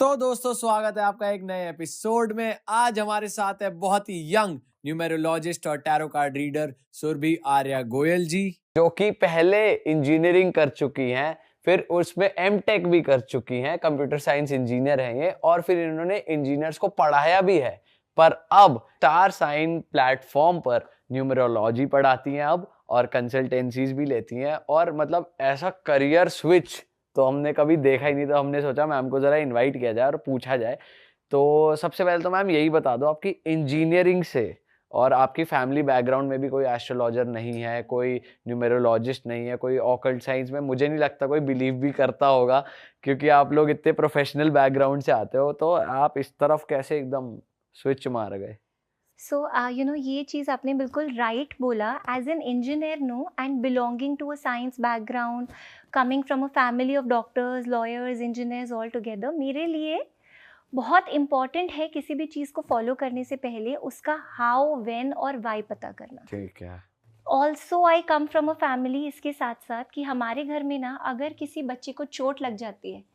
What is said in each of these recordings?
तो दोस्तों स्वागत है आपका एक नए एपिसोड में। आज हमारे साथ है बहुत ही यंग न्यूमेरोलॉजिस्ट और tarot card reader Surabhi Arya Goyal ji, जो कि पहले इंजीनियरिंग कर चुकी हैं, फिर उसमें एमटेक भी कर चुकी हैं, कंप्यूटर साइंस इंजीनियर हैं ये, और फिर इन्होंने इंजीनियर्स को पढ़ाया भी है। पर अब स्टार साइन प्लेटफॉर्म पर न्यूमेरोलॉजी पढ़ाती हैं अब, और कंसल्टेंसीज भी लेती हैं। और मतलब ऐसा करियर स्विच तो हमने कभी देखा ही नहीं, तो हमने सोचा मैम को जरा इनवाइट किया जाए और पूछा जाए। तो सबसे पहले तो मैम यही बता दो, आपकी इंजीनियरिंग से और आपकी फैमिली बैकग्राउंड में भी कोई एस्ट्रोलॉजर नहीं है, कोई न्यूमेरोलॉजिस्ट नहीं है, कोई ऑकल्ट साइंस में मुझे नहीं लगता कोई बिलीव भी करता होगा, क्योंकि आप लोग इतने प्रोफेशनल बैकग्राउंड से आते हो। तो आप इस तरफ कैसे एकदम स्विच मार गए? ये चीज़ आपने बिल्कुल राइट बोला। As an engineer no and belonging to a science background, coming from a family of doctors, lawyers, engineers all together, मेरे लिए बहुत इम्पॉर्टेंट है किसी भी चीज़ को फॉलो करने से पहले उसका हाउ, व्हेन और वाई पता करना। ठीक है। Also I come from a family, इसके साथ साथ कि हमारे घर में ना अगर किसी बच्चे को चोट लग जाती है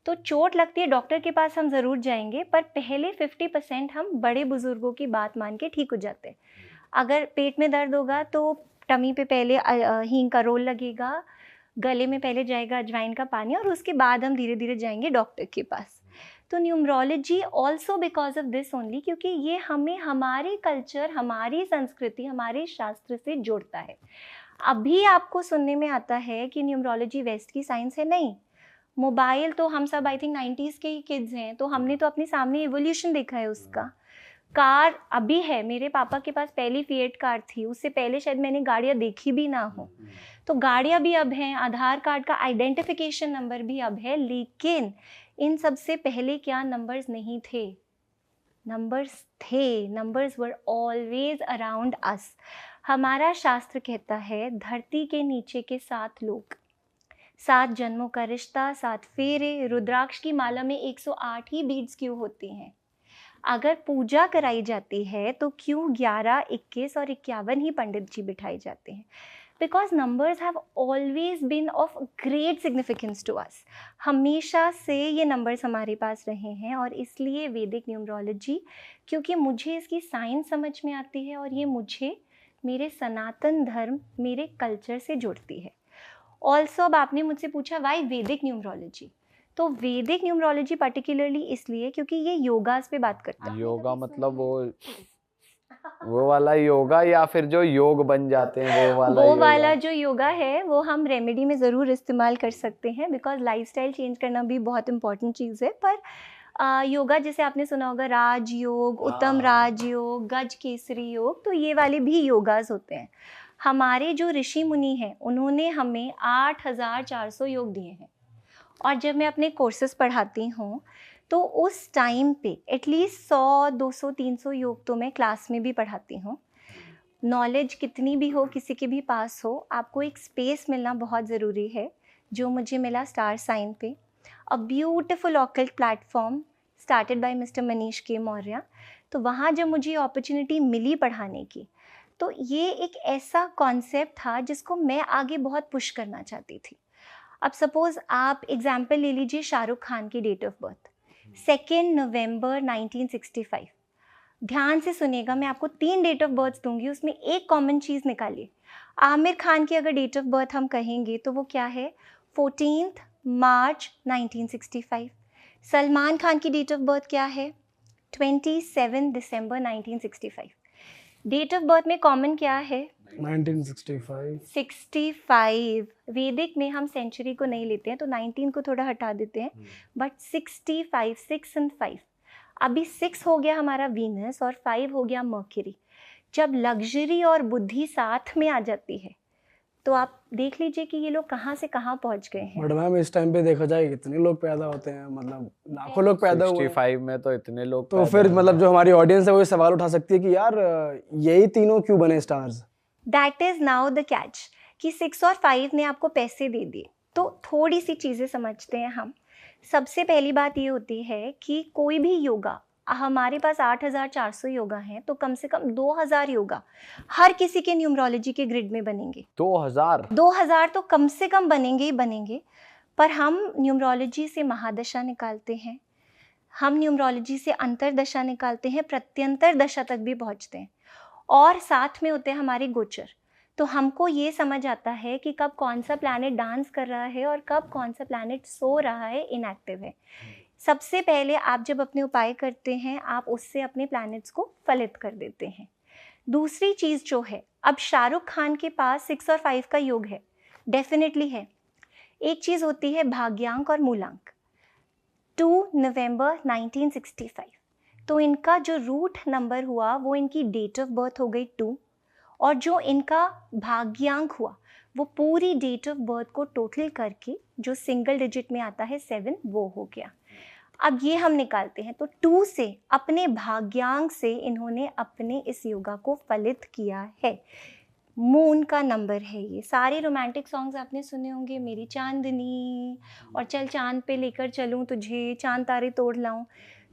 तो चोट लगती है, डॉक्टर के पास हम ज़रूर जाएंगे, पर पहले 50% हम बड़े बुजुर्गों की बात मान के ठीक हो जाते हैं। अगर पेट में दर्द होगा तो टमी पे पहले हींग का रोल लगेगा, गले में पहले जाएगा अजवाइन का पानी, और उसके बाद हम धीरे धीरे जाएंगे डॉक्टर के पास। तो numerology also because of this only, क्योंकि ये हमें हमारे कल्चर, हमारी संस्कृति, हमारे शास्त्र से जोड़ता है। अभी आपको सुनने में आता है कि न्यूमरोलॉजी वेस्ट की साइंस है, नहीं। मोबाइल तो हम सब आई थिंक 90s के ही किड्स हैं, तो हमने तो अपने सामने एवोल्यूशन देखा है उसका। कार अभी है, मेरे पापा के पास पहली फिएट कार थी, उससे पहले शायद मैंने गाड़ियाँ देखी भी ना हो। तो गाड़ियाँ भी अब हैं, आधार कार्ड का आइडेंटिफिकेशन नंबर भी अब है, लेकिन इन सब से पहले क्या नंबर्स नहीं थे? नंबर्स थे, numbers were always around us. हमारा शास्त्र कहता है धरती के नीचे के 7 लोग, 7 जन्मों का रिश्ता, 7 फेरे, रुद्राक्ष की माला में 108 ही बीड्स क्यों होती हैं? अगर पूजा कराई जाती है तो क्यों 11, 21 और 51 ही पंडित जी बिठाए जाते हैं? Because numbers have always been of great significance to us. हमेशा से ये नंबर्स हमारे पास रहे हैं, और इसलिए वैदिक न्यूमरोलॉजी, क्योंकि मुझे इसकी साइंस समझ में आती है और ये मुझे मेरे सनातन धर्म, मेरे कल्चर से जोड़ती है। ऑल्सो अब आपने मुझसे पूछा वाई वैदिक न्यूमरोलॉजी, तो वैदिक न्यूमरोलॉजी पर्टिकुलरली इसलिए क्योंकि ये योगास पे बात करता है। योगा मतलब वो वाला योगा, या फिर जो योग बन जाते हैं वो वाला जो योगा है वो हम रेमेडी में ज़रूर इस्तेमाल कर सकते हैं, बिकॉज लाइफस्टाइल चेंज करना भी बहुत इंपॉर्टेंट चीज़ है। पर योगा जैसे आपने सुना होगा, राजयोग, उत्तम राजयोग, गज केसरी योग, तो ये वाले भी योगास होते हैं। हमारे जो ऋषि मुनि हैं उन्होंने हमें 8400 योग दिए हैं, और जब मैं अपने कोर्सेज पढ़ाती हूँ तो उस टाइम पे एटलीस्ट 100, 200, 300 योग तो मैं क्लास में भी पढ़ाती हूँ। नॉलेज कितनी भी हो, किसी के भी पास हो, आपको एक स्पेस मिलना बहुत ज़रूरी है, जो मुझे मिला स्टार साइन पे। A beautiful occult platform started by mister Manish के मौर्य। तो वहाँ जब मुझे अपॉर्चुनिटी मिली पढ़ाने की, तो ये एक ऐसा कॉन्सेप्ट था जिसको मैं आगे बहुत पुश करना चाहती थी। अब सपोज़ आप एग्जाम्पल ले लीजिए शाहरुख खान की डेट ऑफ बर्थ 2 नवंबर 1965। ध्यान से सुनिएगा, मैं आपको 3 डेट ऑफ बर्थ दूंगी, उसमें एक कॉमन चीज़ निकालिए। आमिर खान की अगर डेट ऑफ बर्थ हम कहेंगे तो वो क्या है? 14 मार्च 1965। सलमान खान की डेट ऑफ बर्थ क्या है? 27 दिसंबर 1965। डेट ऑफ बर्थ में कॉमन क्या है? 1965। 65। वैदिक में हम सेंचुरी को नहीं लेते हैं, तो 19 को थोड़ा हटा देते हैं, बट 65, 6 and 5। अभी 6 हो गया हमारा वीनस और 5 हो गया मर्क्यूरी। जब लग्जरी और बुद्धि साथ में आ जाती है तो आप देख लीजिए कि ये लोग कहाँ से कहाँ पहुँच गए हैं। बट मैम इस टाइम पे देखा जाए कितने लोग पैदा होते हैं, मतलब लाखों लोग पैदा हुए 65 में तो इतने लोग तो फिर मतलब जो हमारी ऑडियंस है वो ये सवाल उठा सकती है कि यार यही तीनों क्यों बने stars? That is now the catch कि 6 और 5 ने आपको पैसे दे दिए। तो थोड़ी सी चीज़ें समझते हैं हम। सबसे पहली बात ये होती है कि कोई भी योगा, हमारे पास 8400 योगा हैं, तो कम से कम 2000 योगा हर किसी के न्यूमरोलॉजी के ग्रिड में बनेंगे। 2000 तो कम से कम बनेंगे ही बनेंगे। पर हम न्यूमरोलॉजी से महादशा निकालते हैं, हम न्यूमरोलॉजी से अंतर्दशा निकालते हैं, प्रत्यंतर दशा तक भी पहुंचते हैं, और साथ में होते हैं हमारे गोचर। तो हमको ये समझ आता है कि कब कौन सा प्लैनेट डांस कर रहा है और कब कौन सा प्लैनेट सो रहा है, इनएक्टिव है। सबसे पहले आप जब अपने उपाय करते हैं, आप उससे अपने प्लैनेट्स को फलित कर देते हैं। दूसरी चीज़ जो है, अब शाहरुख खान के पास 6 और 5 का योग है, डेफिनेटली है। एक चीज़ होती है भाग्यांक और मूलांक। 2 नवंबर 1965, तो इनका जो रूट नंबर हुआ वो इनकी डेट ऑफ बर्थ हो गई 2, और जो इनका भाग्यांक हुआ वो पूरी डेट ऑफ बर्थ को टोटल करके जो सिंगल डिजिट में आता है 7, वो हो गया। अब ये हम निकालते हैं, तो 2 से अपने भाग्यांक से इन्होंने अपने इस योगा को फलित किया है। मून का नंबर है ये। सारे रोमांटिक सॉन्ग्स आपने सुने होंगे, मेरी चांदनी और चल चांद पे लेकर चलूं तुझे, चांद तारे तोड़ लाऊं,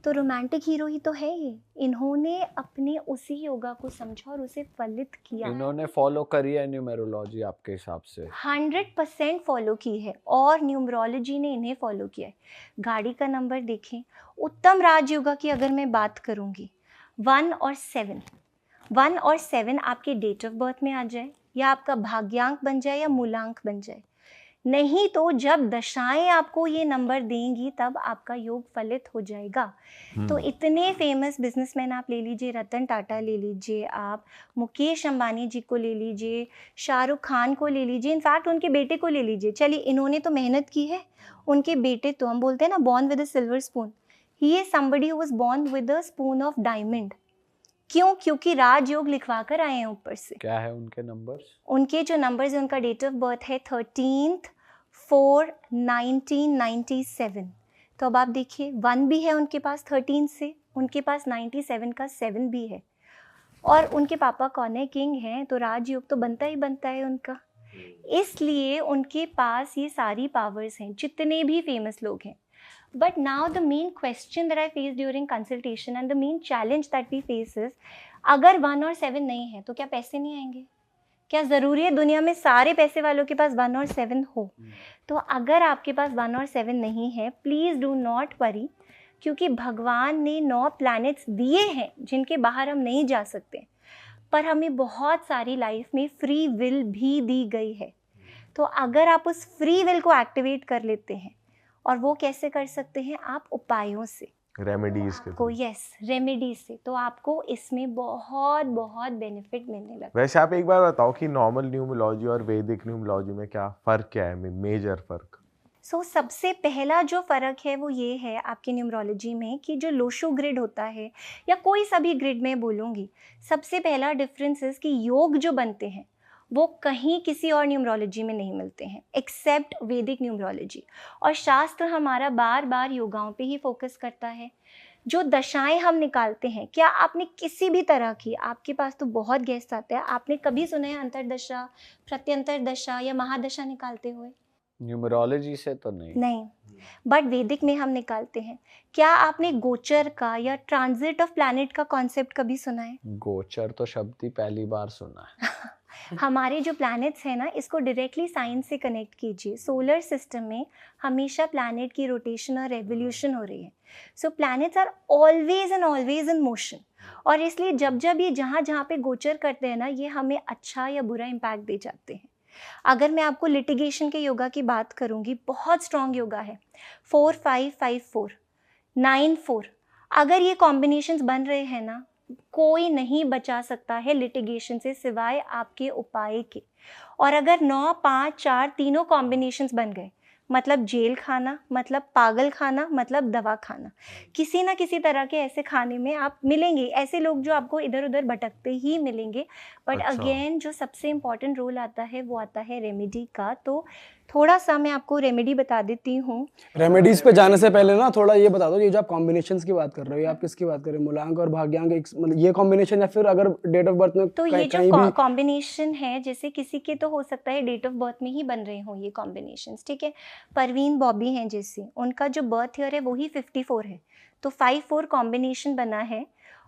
तो रोमांटिक हीरो ही तो है ये। इन्होंने अपने उसी योगा को समझा और उसे फलित किया। इन्होंने फॉलो करी है न्यूमेरोलॉजी आपके हिसाब से? 100% फॉलो की है, और न्यूमरोलॉजी ने इन्हें फॉलो किया है। गाड़ी का नंबर देखें, उत्तम राजयोगा की अगर मैं बात करूंगी, 1 और 7 आपके डेट ऑफ बर्थ में आ जाए, या आपका भाग्यांक बन जाए या मूलांक बन जाए। नहीं तो जब दशाएं आपको ये नंबर देंगी तब आपका योग फलित हो जाएगा। तो इतने फेमस बिजनेसमैन आप ले लीजिए, रतन टाटा ले लीजिए, आप मुकेश अंबानी जी को ले लीजिए, शाहरुख खान को ले लीजिए, इनफैक्ट उनके बेटे को ले लीजिए। चलिए, इन्होंने तो मेहनत की है, उनके बेटे तो, हम बोलते हैं ना, born with a silver spoon, he is somebody who was born with a spoon of diamond. क्यों? क्योंकि राजयोग लिखवा कर आए हैं ऊपर से। क्या है उनके नंबर्स? उनके जो नंबर्स है, उनका डेट ऑफ बर्थ है 13/4/1997। तो अब आप देखिए, 1 भी है उनके पास 13 से, उनके पास 97 का 7 भी है, और उनके पापा कौन है? किंग हैं, तो राजयोग तो बनता ही बनता है उनका। इसलिए उनके पास ये सारी पावर्स हैं, जितने भी फेमस लोग हैं। But now the main question that I face during consultation and the main challenge that we face is, अगर 1 और 7 नहीं है तो क्या पैसे नहीं आएंगे? क्या ज़रूरी है दुनिया में सारे पैसे वालों के पास 1 और 7 हो? तो अगर आपके पास 1 और 7 नहीं है, प्लीज़ डू नॉट वरी, क्योंकि भगवान ने 9 प्लैनेट्स दिए हैं जिनके बाहर हम नहीं जा सकते, पर हमें बहुत सारी लाइफ में फ्री विल भी दी गई है। तो अगर आप उस फ्री विल को एक्टिवेट कर लेते हैं, और वो कैसे कर सकते हैं? आप उपायों से, रेमेडीज के को, यस, रेमेडीज से, तो आपको इसमें बहुत बहुत बेनिफिट मिलने लगता है। वैसे आप एक बार बताओ कि नॉर्मल न्यूमरोलॉजी और वैदिक न्यूमरोलॉजी में क्या फ़र्क क्या है, मेजर फ़र्क? सबसे पहला जो फ़र्क है वो ये है आपकी न्यूमरोलॉजी में, कि जो लोशो ग्रिड होता है, या कोई सा भी ग्रिड में बोलूँगी, सबसे पहला डिफरेंस है कि योग जो बनते हैं वो कहीं किसी और न्यूमरोलॉजी में नहीं मिलते हैं एक्सेप्ट वैदिक न्यूमरोलॉजी। और शास्त्र हमारा बार बार योगाओं पे ही फोकस करता है। जो दशाएं हम निकालते हैं, क्या आपने किसी भी तरह की, आपके पास तो बहुत गेस्ट आते हैं, आपने कभी सुना है अंतरदशा, प्रत्यंतर दशा या महादशा निकालते हुए? न्यूमरोलॉजी से तो नहीं, बट वैदिक में हम निकालते हैं। क्या आपने गोचर का या ट्रांजिट ऑफ प्लैनेट का कॉन्सेप्ट कभी सुना है? गोचर तो शब्द ही पहली बार सुना है। हमारे जो प्लैनेट्स हैं ना, इसको डायरेक्टली साइंस से कनेक्ट कीजिए। सोलर सिस्टम में हमेशा प्लैनेट की रोटेशन और रेवोल्यूशन हो रही है। So planets are always in motion, और इसलिए जब जब ये जहाँ जहाँ पे गोचर करते हैं ना, ये हमें अच्छा या बुरा इम्पैक्ट दे जाते हैं। अगर मैं आपको लिटिगेशन के योगा की बात करूँगी, बहुत स्ट्रॉन्ग योगा है, 4-5-5-4, 9-4। अगर ये कॉम्बिनेशंस बन रहे हैं ना, कोई नहीं बचा सकता है लिटिगेशन से सिवाय आपके उपाय के। और अगर 9-5-4 तीनों कॉम्बिनेशंस बन गए, मतलब जेल खाना, मतलब पागल खाना, मतलब दवा खाना, किसी ना किसी तरह के ऐसे खाने में आप मिलेंगे। ऐसे लोग जो आपको इधर उधर भटकते ही मिलेंगे। बट अगेन जो सबसे इम्पॉर्टेंट रोल आता है वो आता है रेमेडी का। तो थोड़ा सा मैं आपको रेमेडी बता देती हूँ। रेमेडीज पे जाने से पहले ना थोड़ा ये बता दो, ये जो आप कॉम्बिनेशंस की बात कर रहे हो, ये आप किसकी बात कर रहे हो? मूलांक और भाग्यांक, मतलब ये कॉम्बिनेशन, या फिर अगर डेट ऑफ बर्थ में तो ये जो कॉम्बिनेशन है, जैसे किसी के तो हो सकता है डेट ऑफ बर्थ में ही बन रहे हों ये कॉम्बिनेशंस, ठीक है। परवीन बॉबी हैं जैसे, उनका जो बर्थ ईयर है वही 54 है, तो 5-4 कॉम्बिनेशन बना है।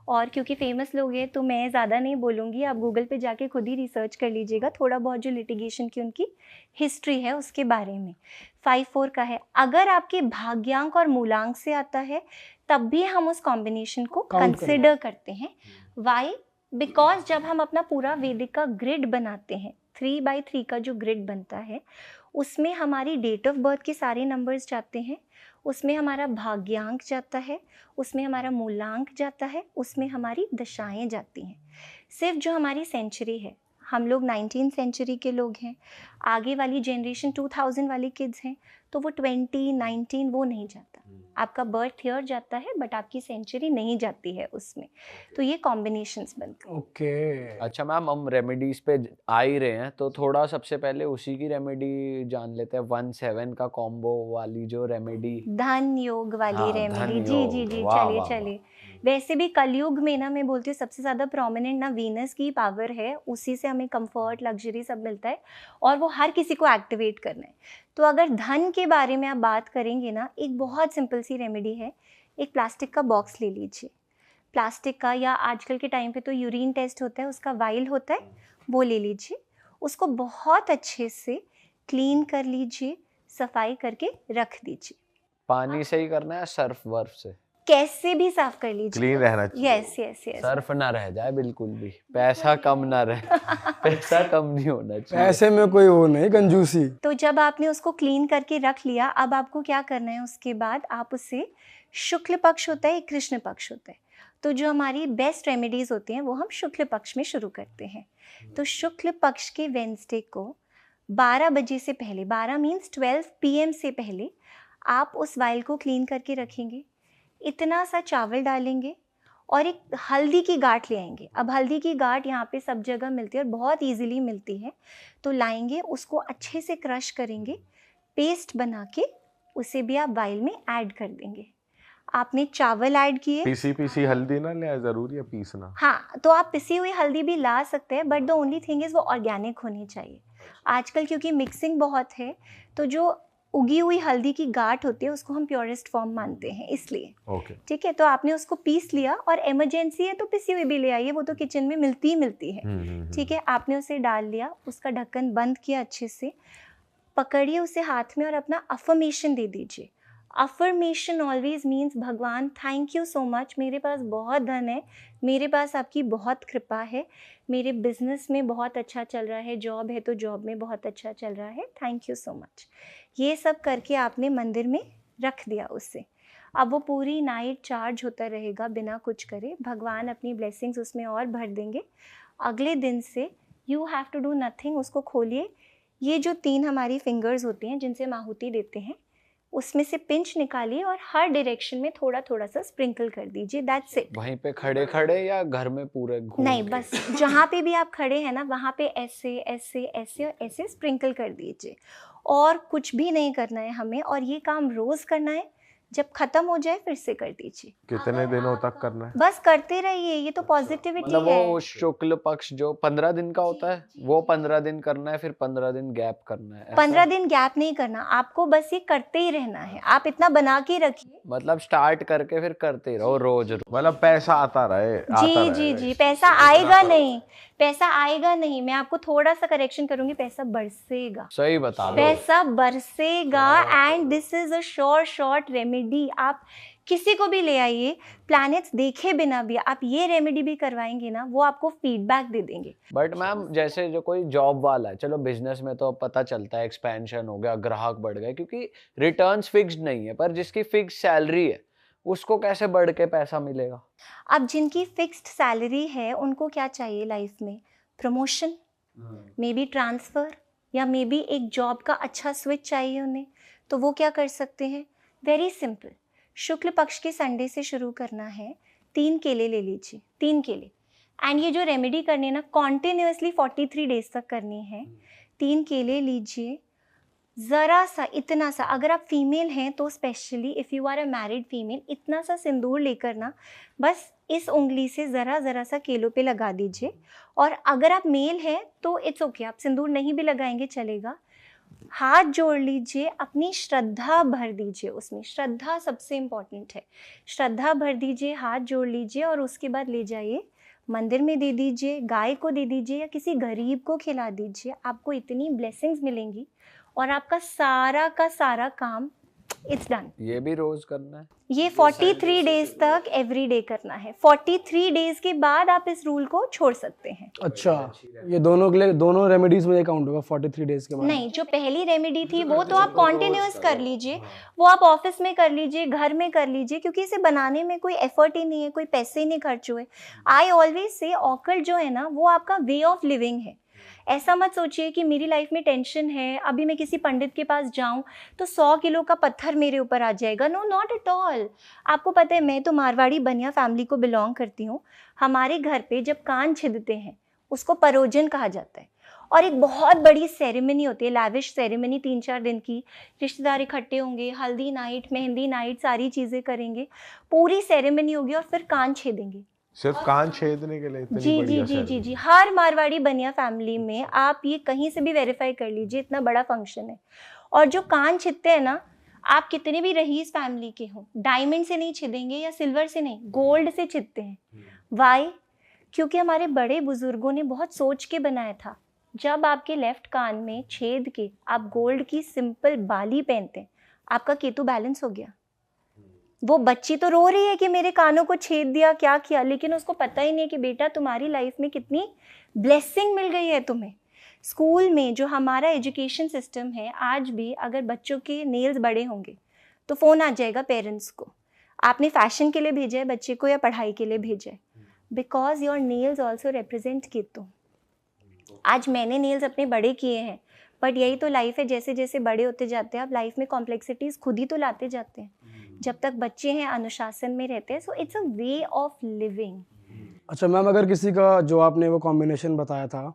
और क्योंकि फेमस लोग हैं तो मैं ज़्यादा नहीं बोलूँगी, आप गूगल पे जाके खुद ही रिसर्च कर लीजिएगा थोड़ा बहुत जो लिटिगेशन की उनकी हिस्ट्री है उसके बारे में। 5-4 का है। अगर आपके भाग्यांक और मूलांक से आता है तब भी हम उस कॉम्बिनेशन को कंसिडर करते हैं। वाई? बिकॉज जब हम अपना पूरा वैदिक का ग्रिड बनाते हैं, 3x3 का जो ग्रिड बनता है उसमें हमारी डेट ऑफ बर्थ के सारे नंबर्स जाते हैं, उसमें हमारा भाग्यांक जाता है, उसमें हमारा मूलांक जाता है, उसमें हमारी दशाएं जाती हैं। सिर्फ जो हमारी सेंचुरी है, हम लोग 19th सेंचुरी के लोग हैं, आगे वाली जनरेशन 2000 वाली किड्स हैं, तो वो 20, 19 वो नहीं जाता। आपका बर्थ ईयर जाता है बट आपकी सेंचुरी नहीं जाती है उसमें। तो ये कॉम्बिनेशंस बनते हैं। ओके। अच्छा मैम, हम रेमेडीज पे आ ही रहे हैं तो थोड़ा सबसे पहले उसी की रेमेडी जान लेते हैं। 1-7 का कॉम्बो वाली जो रेमेडी, धन योग वाली हाँ, रेमेडी। धन जी योग, जी जी, वाह, चलिए वाह, चलिए। वैसे भी कलयुग में ना मैं बोलती हूँ सबसे ज़्यादा प्रोमिनेंट ना वीनस की पावर है, उसी से हमें कंफर्ट लग्जरी सब मिलता है और वो हर किसी को एक्टिवेट करना है। तो अगर धन के बारे में आप बात करेंगे ना, एक बहुत सिंपल सी रेमेडी है। एक प्लास्टिक का बॉक्स ले लीजिए, प्लास्टिक का, या आजकल के टाइम पे तो यूरिन टेस्ट होता है उसका वाइल होता है, वो ले लीजिए। उसको बहुत अच्छे से क्लीन कर लीजिए, सफाई करके रख दीजिए। पानी से ही करना है सर्फ वर्फ से? कैसे भी साफ कर लीजिए, क्लीन रहना चाहिए। Yes yes yes. सर्फ ना रह जाए बिल्कुल भी, पैसा कम ना रहे पैसा कम नहीं होना चाहिए। पैसे में कोई वो नहीं कंजूसी। तो जब आपने उसको क्लीन करके रख लिया, अब आपको क्या करना है उसके बाद, आप उसे, शुक्ल पक्ष होता है, कृष्ण पक्ष होता है, तो जो हमारी बेस्ट रेमेडीज होती हैं वो हम शुक्ल पक्ष में शुरू करते हैं। तो शुक्ल पक्ष के वेंसडे को 12 बजे से पहले, 12 मीन्स 12 PM से पहले आप उस वाइल को क्लीन करके रखेंगे। इतना सा चावल डालेंगे और एक हल्दी की गांठ ले आएंगे। अब हल्दी की गांठ यहाँ पे सब जगह मिलती है और बहुत इजीली मिलती है, तो लाएंगे, उसको अच्छे से क्रश करेंगे, पेस्ट बना के उसे भी आप वाइल में ऐड कर देंगे। आपने चावल ऐड किए, पीसी हल्दी ना ले, जरूरी है पीसना? हाँ, तो आप पिसी हुई हल्दी भी ला सकते हैं but the only thing is वो ऑर्गेनिक होनी चाहिए। आजकल क्योंकि मिक्सिंग बहुत है तो जो उगी हुई हल्दी की गांठ होती है उसको हम प्योरेस्ट फॉर्म मानते हैं, इसलिए। ओके, ठीक है, तो आपने उसको पीस लिया और इमरजेंसी है तो पिसी हुई भी ले आइए, वो तो किचन में मिलती ही मिलती है। ठीक है, आपने उसे डाल लिया, उसका ढक्कन बंद किया अच्छे से, पकड़िए उसे हाथ में और अपना अफर्मेशन दे दीजिए। अफर्मेशन ऑलवेज मीन्स भगवान थैंक यू सो मच, मेरे पास बहुत धन है, मेरे पास आपकी बहुत कृपा है, मेरे बिजनेस में बहुत अच्छा चल रहा है, जॉब है तो जॉब में बहुत अच्छा चल रहा है, थैंक यू सो मच। ये सब करके आपने मंदिर में रख दिया उसे। अब वो पूरी नाइट चार्ज होता रहेगा बिना कुछ करे, भगवान अपनी ब्लेसिंग्स उसमें और भर देंगे। अगले दिन से you have to do nothing, उसको खोलिए, ये जो 3 हमारी फिंगर्स होती हैं जिनसे हम आहुति देते हैं, उसमें से पिंच निकालिए और हर डायरेक्शन में थोड़ा थोड़ा सा स्प्रिंकल कर दीजिए, दैट्स इट। वहीं पे खड़े खड़े या घर में पूरे घूम नहीं, के? बस जहाँ पे भी आप खड़े हैं ना वहाँ पे ऐसे ऐसे ऐसे और ऐसे स्प्रिंकल कर दीजिए, और कुछ भी नहीं करना है हमें, और ये काम रोज करना है, जब खत्म हो जाए फिर से कर दीजिए। कितने दिनों तक करना है? बस करते रहिए, ये तो पॉजिटिविटी मतलब है। वो शुक्ल पक्ष जो 15 दिन का होता है वो 15 दिन करना है, फिर 15 दिन गैप करना है, ऐसा? 15 दिन गैप नहीं करना, आपको बस ये करते ही रहना है, आप इतना बना के रखिए। मतलब स्टार्ट करके फिर करते रहो रोज रोज। मतलब पैसा आता रहे, जी जी जी, पैसा आएगा नहीं, पैसा आएगा नहीं, मैं आपको थोड़ा सा करेक्शन करूंगी, पैसा बरसेगा, सही बता दो। पैसा बरसेगा, and this is a short remedy. आप किसी को भी ले आइए, प्लैनेट्स देखे बिना भी आप ये रेमेडी भी करवाएंगे ना, वो आपको फीडबैक दे देंगे। बट मैम जैसे जो कोई जॉब वाला है, चलो बिजनेस में तो अब पता चलता है एक्सपेंशन हो गया, ग्राहक बढ़ गए, क्योंकि रिटर्न्स फिक्स्ड नहीं है, पर जिसकी फिक्स सैलरी है उसको कैसे बढ़ के पैसा मिलेगा? अब जिनकी फिक्स्ड सैलरी है उनको क्या चाहिए लाइफ में? प्रमोशन, मे बी ट्रांसफ़र, या मे बी एक जॉब का अच्छा स्विच चाहिए उन्हें, तो वो क्या कर सकते हैं? वेरी सिंपल, शुक्ल पक्ष के संडे से शुरू करना है, 3 केले ले लीजिए, 3 केले, एंड ये जो रेमेडी करनी है ना कॉन्टिन्यूसली 43 डेज तक करनी है। 3 केले लीजिए, ज़रा सा, इतना सा, अगर आप फीमेल हैं तो specially if you are a married female, इतना सा सिंदूर लेकर ना बस इस उंगली से ज़रा सा केलों पे लगा दीजिए, और अगर आप मेल हैं तो इट्स ओके, आप सिंदूर नहीं भी लगाएंगे चलेगा। हाथ जोड़ लीजिए, अपनी श्रद्धा भर दीजिए उसमें, श्रद्धा सबसे इम्पोर्टेंट है। श्रद्धा भर दीजिए, हाथ जोड़ लीजिए और उसके बाद ले जाइए मंदिर में दे दीजिए, गाय को दे दीजिए या किसी गरीब को खिला दीजिए। आपको इतनी ब्लेसिंग्स मिलेंगी और आपका सारा का सारा काम इट्स डन। ये भी रोज करना है? ये 43 डेज तक एवरी डे करना है। 43 डेज के बाद आप इस रूल को छोड़ सकते हैं। अच्छा, ये दोनों के लिए, दोनों रेमेडीज में काउंट होगा 43 डेज के बाद? नहीं, जो पहली रेमेडी थी वो तो आप कॉन्टिन्यूस कर लीजिए, वो आप ऑफिस में कर लीजिए, घर में कर लीजिए, क्योंकि इसे बनाने में कोई एफर्ट ही नहीं है, कोई पैसे ही नहीं खर्च हुए। आई ऑलवेज से ऑकल्ट जो है ना वो आपका वे ऑफ लिविंग है। ऐसा मत सोचिए कि मेरी लाइफ में टेंशन है, अभी मैं किसी पंडित के पास जाऊं तो 100 किलो का पत्थर मेरे ऊपर आ जाएगा। No, not at all. आपको पता है, मैं तो मारवाड़ी बनिया फैमिली को बिलोंग करती हूँ। हमारे घर पे जब कान छिदते हैं उसको परोजन कहा जाता है और एक बहुत बड़ी सेरेमनी होती है, लैविश सेरेमनी 3-4 दिन की। रिश्तेदार इकट्ठे होंगे, हल्दी नाइट, मेहंदी नाइट, सारी चीज़ें करेंगे, पूरी सेरेमनी होगी और फिर कान छेदेंगे। सिर्फ कान छेदने के लिए इतनी जी जी बढ़िया जी जी ceremony? जी, हर मारवाड़ी बनिया फैमिली में आप ये कहीं से भी वेरीफाई कर लीजिए, इतना बड़ा फंक्शन है। और जो कान छिदते हैं ना, आप कितने भी रईस फैमिली के हों, डायमंड से नहीं छिदेंगे या सिल्वर से नहीं, गोल्ड से छिदते हैं। वाई? क्योंकि हमारे बड़े बुजुर्गों ने बहुत सोच के बनाया था। जब आपके लेफ्ट कान में छेद के आप गोल्ड की सिंपल बाली पहनते हैं, आपका केतु बैलेंस हो गया। वो बच्ची तो रो रही है कि मेरे कानों को छेद दिया, क्या किया, लेकिन उसको पता ही नहीं है कि बेटा तुम्हारी लाइफ में कितनी ब्लेसिंग मिल गई है तुम्हें। स्कूल में जो हमारा एजुकेशन सिस्टम है, आज भी अगर बच्चों के नेल्स बड़े होंगे तो फ़ोन आ जाएगा पेरेंट्स को, आपने फैशन के लिए भेजा है बच्चे को या पढ़ाई के लिए भेजा है, because your nails also represent Ketu. आज मैंने नेल्स अपने बड़े किए हैं, बट यही तो लाइफ है, जैसे जैसे बड़े होते जाते हैं आप लाइफ में कॉम्प्लेक्सिटीज़ खुद ही तो लाते जाते हैं। जब तक बच्चे हैं, अनुशासन में रहते हैं, so it's a way of living. अच्छा मैम, अगर किसी का, जो आपने वो कॉम्बिनेशन बताया था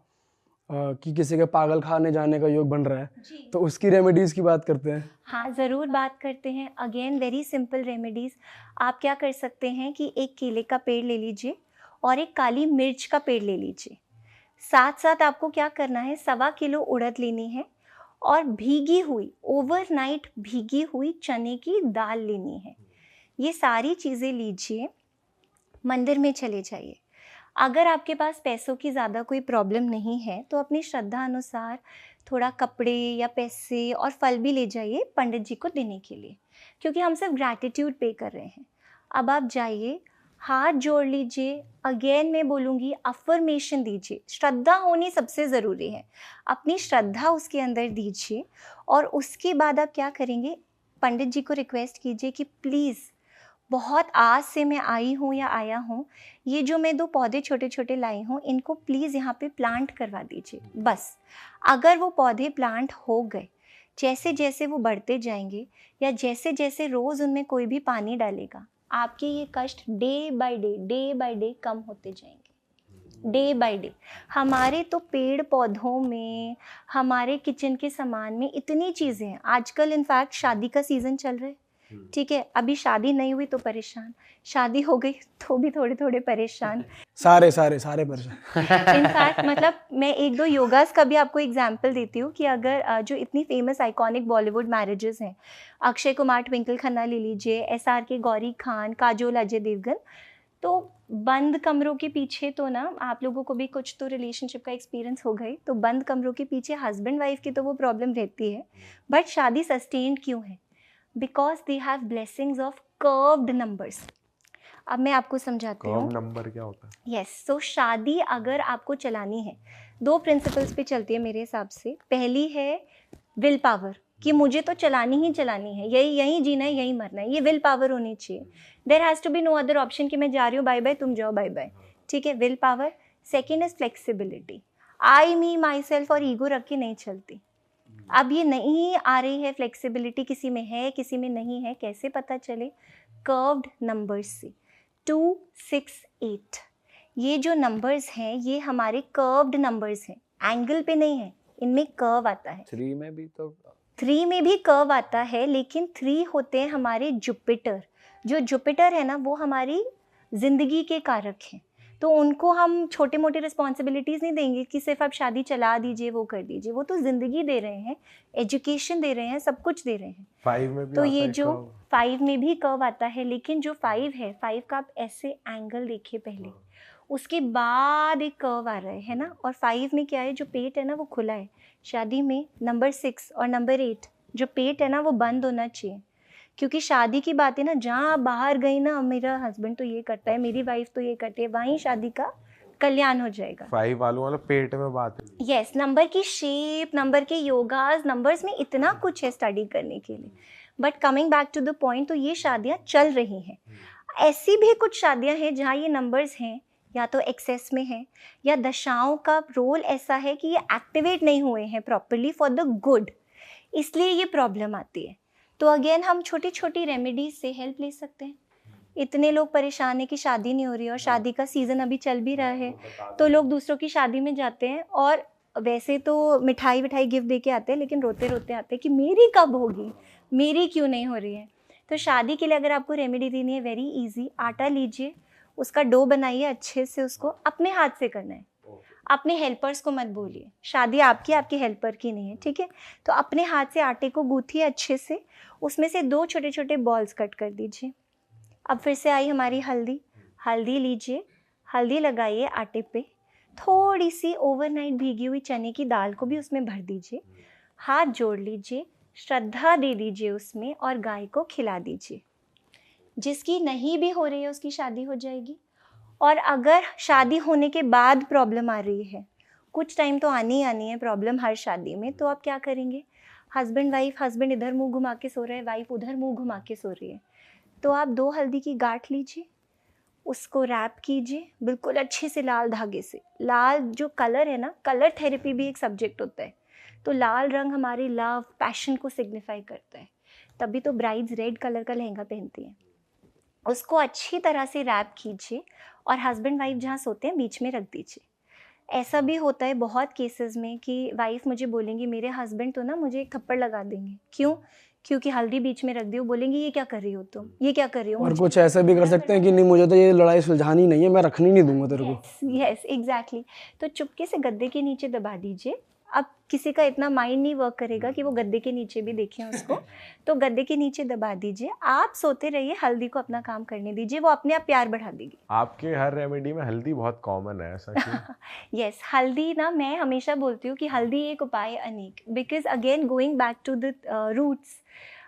कि किसी के पागल खाने जाने का योग बन रहा है, तो उसकी रेमेडीज़ की बात करते हैं? हाँ, ज़रूर बात करते हैं। Again very simple remedies. आप क्या कर सकते हैं कि एक केले का पेड़ ले लीजिए और एक काली मिर्च का पेड़ ले लीजिए। साथ साथ आपको क्या करना है, 1.25 किलो उड़द लेनी है और भीगी हुई, ओवरनाइट भीगी हुई चने की दाल लेनी है। ये सारी चीज़ें लीजिए, मंदिर में चले जाइए। अगर आपके पास पैसों की ज़्यादा कोई प्रॉब्लम नहीं है तो अपनी श्रद्धा अनुसार थोड़ा कपड़े या पैसे और फल भी ले जाइए पंडित जी को देने के लिए, क्योंकि हम सिर्फ ग्रैटिट्यूड पे कर रहे हैं। अब आप जाइए, हाथ जोड़ लीजिए। अगेन मैं बोलूँगी, अफर्मेशन दीजिए। श्रद्धा होनी सबसे ज़रूरी है, अपनी श्रद्धा उसके अंदर दीजिए और उसके बाद आप क्या करेंगे, पंडित जी को रिक्वेस्ट कीजिए कि प्लीज़, बहुत आज से मैं आई हूँ या आया हूँ, ये जो मैं 2 पौधे छोटे छोटे लाई हूँ, इनको प्लीज़ यहाँ पे प्लांट करवा दीजिए। बस अगर वो पौधे प्लांट हो गए, जैसे जैसे वो बढ़ते जाएंगे या जैसे जैसे रोज़ उनमें कोई भी पानी डालेगा, आपके ये कष्ट डे बाय डे कम होते जाएंगे, डे बाय डे। हमारे तो पेड़ पौधों में, हमारे किचन के सामान में इतनी चीज़ें हैं। आजकल इनफैक्ट शादी का सीज़न चल रहा है, ठीक है, अभी शादी नहीं हुई तो परेशान, शादी हो गई तो भी थोड़े थोड़े परेशान, सारे परेशान। इनफैक्ट मतलब मैं 1-2 योगास का भी आपको एग्जांपल देती हूँ कि अगर जो इतनी फेमस आइकॉनिक बॉलीवुड मैरिजेस हैं, अक्षय कुमार ट्विंकल खन्ना ले लीजिए, SRK गौरी खान, काजोल अजय देवगन, तो बंद कमरों के पीछे तो ना, आप लोगों को भी कुछ तो रिलेशनशिप का एक्सपीरियंस हो गई, तो बंद कमरों के पीछे हस्बैंड वाइफ की तो वो प्रॉब्लम रहती है, बट शादी सस्टेन्ड क्यों है? Because they have blessings of curved numbers. अब मैं आपको समझाती हूँ। कर्व नंबर क्या होता है? यस, सो शादी अगर आपको चलानी है, 2 प्रिंसिपल्स पे चलती है मेरे हिसाब से। पहली है विल पावर, कि मुझे तो चलानी ही चलानी है, यही जीना है, यही मरना है, ये विल पावर होनी चाहिए। There has to be no other option कि मैं जा रही हूँ, बाय बाय, तुम जाओ, बाय बाय, ठीक है, will power. Second is flexibility. I, me, my self और ईगो रख के नहीं चलती। अब ये नहीं आ रही है फ्लेक्सिबिलिटी, किसी में है किसी में नहीं है, कैसे पता चले? कर्व्ड नंबर्स से। 2, 6, 8, ये जो नंबर्स हैं ये हमारे कर्व्ड नंबर्स हैं, एंगल पे नहीं है, इनमें कर्व आता है। 3 में भी तो 3 में भी कर्व आता है, लेकिन 3 होते हैं हमारे जुपिटर। जो जुपिटर है ना, वो हमारी जिंदगी के कारक हैं। तो उनको हम छोटे मोटे रिस्पॉन्सिबिलिटीज़ नहीं देंगे कि सिर्फ आप शादी चला दीजिए, वो कर दीजिए। वो तो ज़िंदगी दे रहे हैं, एजुकेशन दे रहे हैं, सब कुछ दे रहे हैं। 5 में भी तो आता ये है जो curve? 5 में भी कर्व आता है, लेकिन जो 5 है, 5 का आप ऐसे एंगल देखिए पहले, उसके बाद एक कर्व आ रहा है ना। और 5 में क्या है, जो पेट है ना वो खुला है। शादी में नंबर 6 और नंबर 8 जो पेट है ना वो बंद होना चाहिए, क्योंकि शादी की बातें ना जहाँ आप बाहर गई ना, मेरा हस्बैंड तो ये करता है, मेरी वाइफ तो ये करती है, वहीं शादी का कल्याण हो जाएगा। 5 वालों वाला पेट में बात है। यस, नंबर की शेप, नंबर के योगास, नंबर्स में इतना कुछ है स्टडी करने के लिए। But coming back to the point, तो ये शादियाँ चल रही हैं। ऐसी भी कुछ शादियाँ हैं जहाँ ये नंबर्स हैं या तो एक्सेस में है, या दशाओं का रोल ऐसा है कि ये एक्टिवेट नहीं हुए हैं प्रॉपरली फॉर द गुड, इसलिए ये प्रॉब्लम आती है। तो अगेन हम छोटी छोटी रेमेडीज से हेल्प ले सकते हैं। इतने लोग परेशान हैं कि शादी नहीं हो रही है, और शादी का सीज़न अभी चल भी रहा है, तो लोग दूसरों की शादी में जाते हैं और वैसे तो मिठाई विठाई गिफ्ट दे के आते हैं, लेकिन रोते रोते आते हैं कि मेरी कब होगी, मेरी क्यों नहीं हो रही है। तो शादी के लिए अगर आपको रेमेडी देनी है, वेरी इजी, आटा लीजिए, उसका डो बनाइए अच्छे से, उसको अपने हाथ से करना है, अपने हेल्पर्स को मत बोलिए। शादी आपकी, आपके हेल्पर की नहीं है, ठीक है। तो अपने हाथ से आटे को गूंथिए अच्छे से, उसमें से 2 छोटे छोटे बॉल्स कट कर दीजिए। अब फिर से आई हमारी हल्दी। हल्दी लीजिए, हल्दी लगाइए आटे पे, थोड़ी सी ओवरनाइट भीगी हुई चने की दाल को भी उसमें भर दीजिए, हाथ जोड़ लीजिए, श्रद्धा दे दीजिए उसमें, और गाय को खिला दीजिए। जिसकी नहीं भी हो रही है उसकी शादी हो जाएगी। और अगर शादी होने के बाद प्रॉब्लम आ रही है, कुछ टाइम तो आनी है प्रॉब्लम हर शादी में, तो आप क्या करेंगे, हस्बैंड वाइफ, हस्बैंड इधर मुंह घुमा के सो रहे हैं, वाइफ उधर मुंह घुमा के सो रही है, तो आप 2 हल्दी की गांठ लीजिए, उसको रैप कीजिए बिल्कुल अच्छे से लाल धागे से। लाल जो कलर है ना, कलर थेरेपी भी एक सब्जेक्ट होता है, तो लाल रंग हमारी लव, पैशन को सिग्निफाई करता है, तभी तो ब्राइड्स रेड कलर का लहंगा पहनती हैं। उसको अच्छी तरह से रैप कीजिए और हस्बैंड वाइफ जहाँ सोते हैं बीच में रख दीजिए। ऐसा भी होता है बहुत केसेस में कि वाइफ मुझे बोलेंगी, मेरे हस्बैंड तो ना मुझे एक थप्पड़ लगा देंगे, क्यों, क्योंकि हल्दी बीच में रख दी। वो बोलेंगी ये क्या कर रही हो तुम, ये क्या कर रही हो। और कुछ ऐसा भी कर सकते हैं कि नहीं, मुझे तो ये लड़ाई सुलझानी नहीं है, मैं रखनी नहीं दूंगा तेरे को। Yes exactly. तो चुपके से गद्दे के नीचे दबा दीजिए। अब किसी का इतना माइंड नहीं वर्क करेगा कि वो गद्दे के नीचे भी देखें उसको, तो गद्दे के नीचे दबा दीजिए, आप सोते रहिए, हल्दी को अपना काम करने दीजिए, वो अपने आप प्यार बढ़ा देगी। आपके हर रेमेडी में हल्दी बहुत कॉमन है, ऐसा क्यों? यस, हल्दी ना, मैं हमेशा बोलती हूँ कि हल्दी एक उपाय अनेक, because again going back to the roots.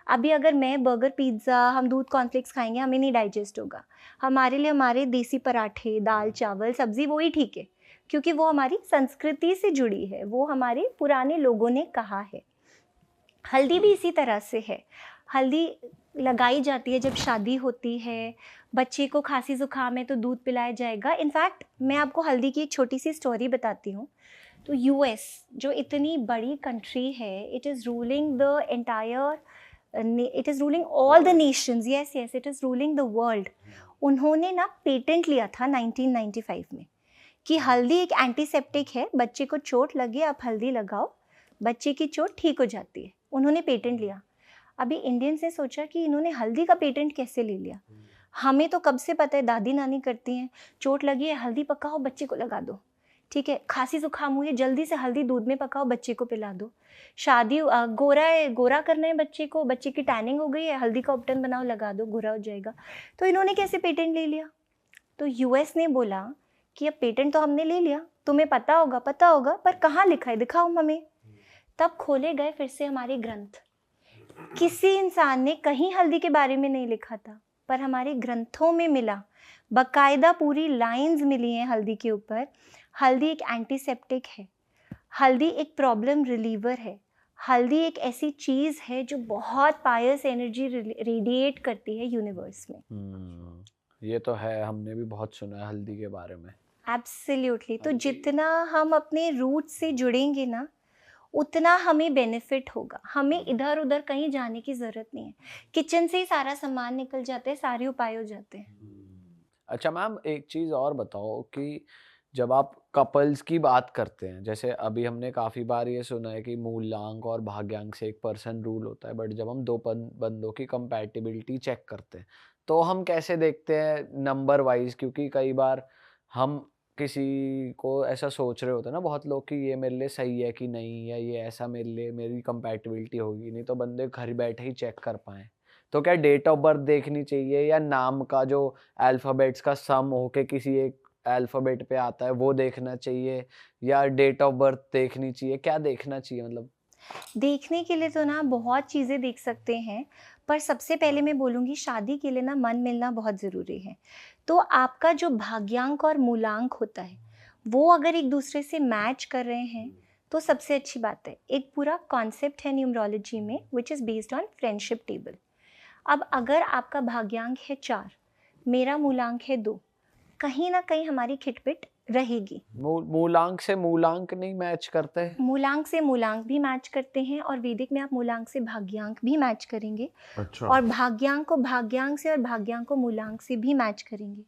अभी अगर मैं बर्गर, पिज़्ज़ा, हम दूध कॉर्नफ्लेक्स खाएंगे, हमें नहीं डाइजेस्ट होगा। हमारे लिए हमारे देसी पराठे, दाल चावल सब्ज़ी वही ठीक है, क्योंकि वो हमारी संस्कृति से जुड़ी है, वो हमारे पुराने लोगों ने कहा है। हल्दी भी इसी तरह से है। हल्दी लगाई जाती है जब शादी होती है, बच्चे को खांसी ज़ुकाम है तो दूध पिलाया जाएगा। इनफैक्ट मैं आपको हल्दी की एक छोटी सी स्टोरी बताती हूँ। तो यूएस जो इतनी बड़ी कंट्री है, it is ruling the entire, it is ruling all the Nations, yes yes, it is ruling the world. उन्होंने ना पेटेंट लिया था 1995 में कि हल्दी एक एंटीसेप्टिक है, बच्चे को चोट लगे आप हल्दी लगाओ, बच्चे की चोट ठीक हो जाती है। उन्होंने पेटेंट लिया। अभी इंडियंस ने सोचा कि इन्होंने हल्दी का पेटेंट कैसे ले लिया। हमें तो कब से पता है, दादी नानी करती हैं, चोट लगी है हल्दी पकाओ बच्चे को लगा दो, ठीक है। खांसी जुकाम हुई है जल्दी से हल्दी दूध में पकाओ बच्चे को पिला दो। शादी गोरा है, गोरा करना है बच्चे को, बच्चे की टैनिंग हो गई है, हल्दी का उपटन बनाओ लगा दो, गोरा हो जाएगा। तो इन्होंने कैसे पेटेंट ले लिया? तो यूएस ने बोला कि अब पेटेंट तो हमने ले लिया, तुम्हें पता होगा, पर कहाँ लिखा है, दिखाओ हमें। तब खोले गए फिर से हमारे ग्रंथ। किसी इंसान ने कहीं हल्दी के बारे में नहीं लिखा था, पर हमारे ग्रंथों में मिला, बकायदा पूरी लाइंस मिली हैं हल्दी के ऊपर। हल्दी एक एंटीसेप्टिक है, हल्दी एक प्रॉब्लम रिलीवर है, हल्दी एक ऐसी चीज़ है जो बहुत पायस एनर्जी रेडिएट करती है यूनिवर्स में। ये तो है, हमने भी बहुत सुना है हल्दी के बारे में। एब्सोल्युटली। तो जितना हम अपने रूट से जुड़ेंगे ना, उतना हमें बेनिफिट होगा। हमें इधर उधर कहीं जाने की ज़रूरत नहीं है, किचन से ही सारा सामान निकल जाते हैं, सारे उपाय हो जाते हैं। अच्छा मैम, एक चीज़ और बताओ कि जब आप कपल्स की बात करते हैं, जैसे अभी हमने काफ़ी बार ये सुना है कि मूलांक और भाग्यांक से एक पर्सन रूल होता है, बट जब हम दो बंदों की कंपैटिबिलिटी चेक करते हैं तो हम कैसे देखते हैं नंबर वाइज? क्योंकि कई बार हम किसी को ऐसा सोच रहे होते हैं ना बहुत लोग कि ये मेरे लिए सही है कि नहीं, या ये ऐसा मेरे लिए मेरी कंपैटिबिलिटी होगी नहीं, तो बंदे घर बैठे ही चेक कर पाएँ। तो क्या डेट ऑफ बर्थ देखनी चाहिए, या नाम का जो अल्फ़ाबेट्स का सम होके किसी एक अल्फ़ाबेट पे आता है वो देखना चाहिए, या डेट ऑफ बर्थ देखनी चाहिए? क्या देखना चाहिए मतलब? देखने के लिए तो ना बहुत चीज़ें देख सकते हैं, पर सबसे पहले मैं बोलूँगी शादी के लिए ना मन मिलना बहुत ज़रूरी है। तो आपका जो भाग्यांक और मूलांक होता है, वो अगर एक दूसरे से मैच कर रहे हैं, तो सबसे अच्छी बात है। एक पूरा कॉन्सेप्ट है न्यूमरोलॉजी में which is based on friendship table. अब अगर आपका भाग्यांक है 4, मेरा मूलांक है 2, कहीं ना कहीं हमारी खिटपिट रहेगी। मूलांक से मूलांक नहीं मैच करते? मूलांक से मूलांक भी मैच करते हैं, और वैदिक में आप मूलांक से भाग्यांक भी मैच करेंगे, अच्छा। और भाग्यांक को भाग्यांक से और भाग्यांक को मूलांक से भी मैच करेंगे।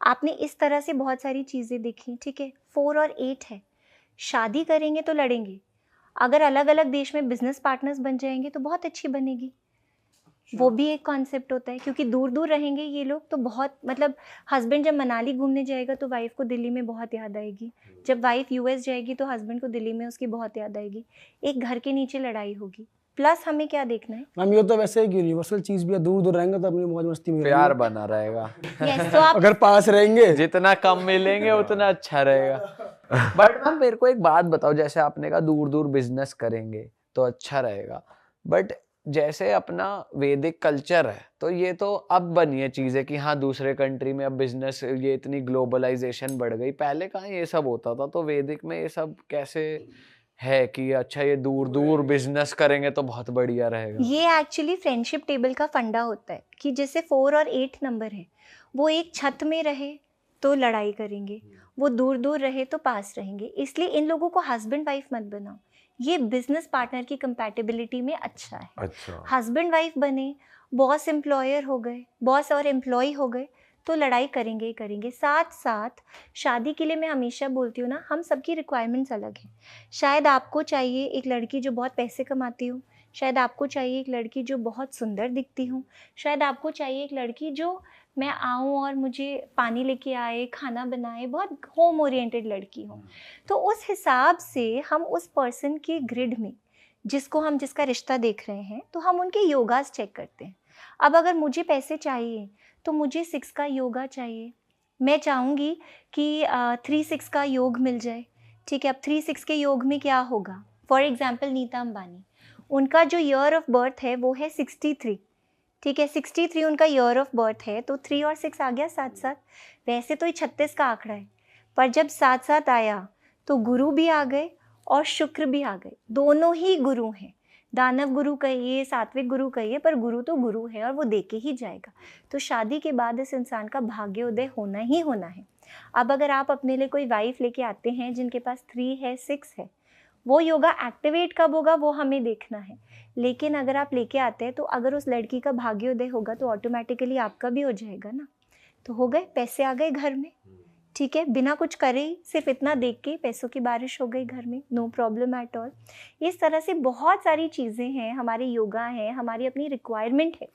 आपने इस तरह से बहुत सारी चीज़ें देखी, ठीक है। 4 और 8 है, शादी करेंगे तो लड़ेंगे, अगर अलग अलग देश में बिजनेस पार्टनर्स बन जाएंगे तो बहुत अच्छी बनेगी। वो भी एक कॉन्सेप्ट होता है, क्योंकि दूर दूर रहेंगे ये लोग तो बहुत, मतलब हस्बैंड जब मनाली घूमने जाएगा तो वाइफ को दिल्ली में बहुत याद आएगी, जब वाइफ यूएस जाएगी तो हस्बैंड को दिल्ली में उसकी बहुत याद आएगी। एक घर के नीचे लड़ाई होगी। प्लस हमें क्या देखना है मैम, ये तो वैसे एक यूनिवर्सल चीज भी है, दूर दूर रहेंगे तो अपनी मौज मस्ती में प्यार बना रहेगा। यस, तो आप अगर पास रहेंगे जितना कम मिलेंगे उतना अच्छा रहेगा। बट मैम मेरे को एक बात बताओ, जैसे आपने कहा दूर दूर बिजनेस करेंगे तो अच्छा रहेगा, बट जैसे अपना वैदिक कल्चर है तो ये तो अब बनी है चीज़ है कि हाँ दूसरे कंट्री में अब बिजनेस, ये इतनी ग्लोबलाइजेशन बढ़ गई, पहले कहाँ ये सब होता था? तो वैदिक में ये सब कैसे है कि अच्छा ये दूर दूर बिजनेस करेंगे तो बहुत बढ़िया रहेगा? ये एक्चुअली फ्रेंडशिप टेबल का फंडा होता है कि जैसे 4 और 8 नंबर है, वो एक छत में रहे तो लड़ाई करेंगे, वो दूर दूर रहे तो पास रहेंगे। इसलिए इन लोगों को हस्बैंड वाइफ मत बनाओ, ये बिजनेस पार्टनर की कंपैटिबिलिटी में अच्छा है। अच्छा। हस्बैंड वाइफ बने, बॉस एम्प्लॉयर हो गए, बॉस और एम्प्लॉय हो गए, तो लड़ाई करेंगे ही करेंगे। साथ साथ शादी के लिए मैं हमेशा बोलती हूँ ना, हम सबकी रिक्वायरमेंट्स अलग हैं। शायद आपको चाहिए एक लड़की जो बहुत पैसे कमाती हो, शायद आपको चाहिए एक लड़की जो बहुत सुंदर दिखती हो, शायद आपको चाहिए एक लड़की जो मैं आऊँ और मुझे पानी लेके आए, खाना बनाए, बहुत होम ओरिएंटेड लड़की हो। तो उस हिसाब से हम उस पर्सन के ग्रिड में जिसका रिश्ता देख रहे हैं, तो हम उनके योगास चेक करते हैं। अब अगर मुझे पैसे चाहिए तो मुझे 6 का योगा चाहिए, मैं चाहूँगी कि 3-6 का योग मिल जाए, ठीक है। अब 3-6 के योग में क्या होगा, फॉर एग्जाम्पल नीता अंबानी, उनका जो ईयर ऑफ बर्थ है वो है 63, ठीक है। 63 उनका ईयर ऑफ बर्थ है, तो 3 और 6 आ गया 7-7। वैसे तो ये 36 का आंकड़ा है, पर जब 7-7 आया तो गुरु भी आ गए और शुक्र भी आ गए, दोनों ही गुरु हैं। दानव गुरु कहिए, सात्विक गुरु कहिए, पर गुरु तो गुरु है और वो दे के ही जाएगा। तो शादी के बाद इस इंसान का भाग्योदय होना ही होना है। अब अगर आप अपने लिए कोई वाइफ लेके आते हैं जिनके पास 3 है, 6 है, वो योगा एक्टिवेट कब होगा वो हमें देखना है। लेकिन अगर आप लेके आते हैं तो अगर उस लड़की का भाग्योदय होगा तो ऑटोमेटिकली आपका भी हो जाएगा ना। तो हो गए, पैसे आ गए घर में, ठीक है, बिना कुछ करे ही, सिर्फ इतना देख के पैसों की बारिश हो गई घर में, नो प्रॉब्लम एट ऑल। इस तरह से बहुत सारी चीज़ें हैं, हमारे योगा है, हमारी अपनी रिक्वायरमेंट है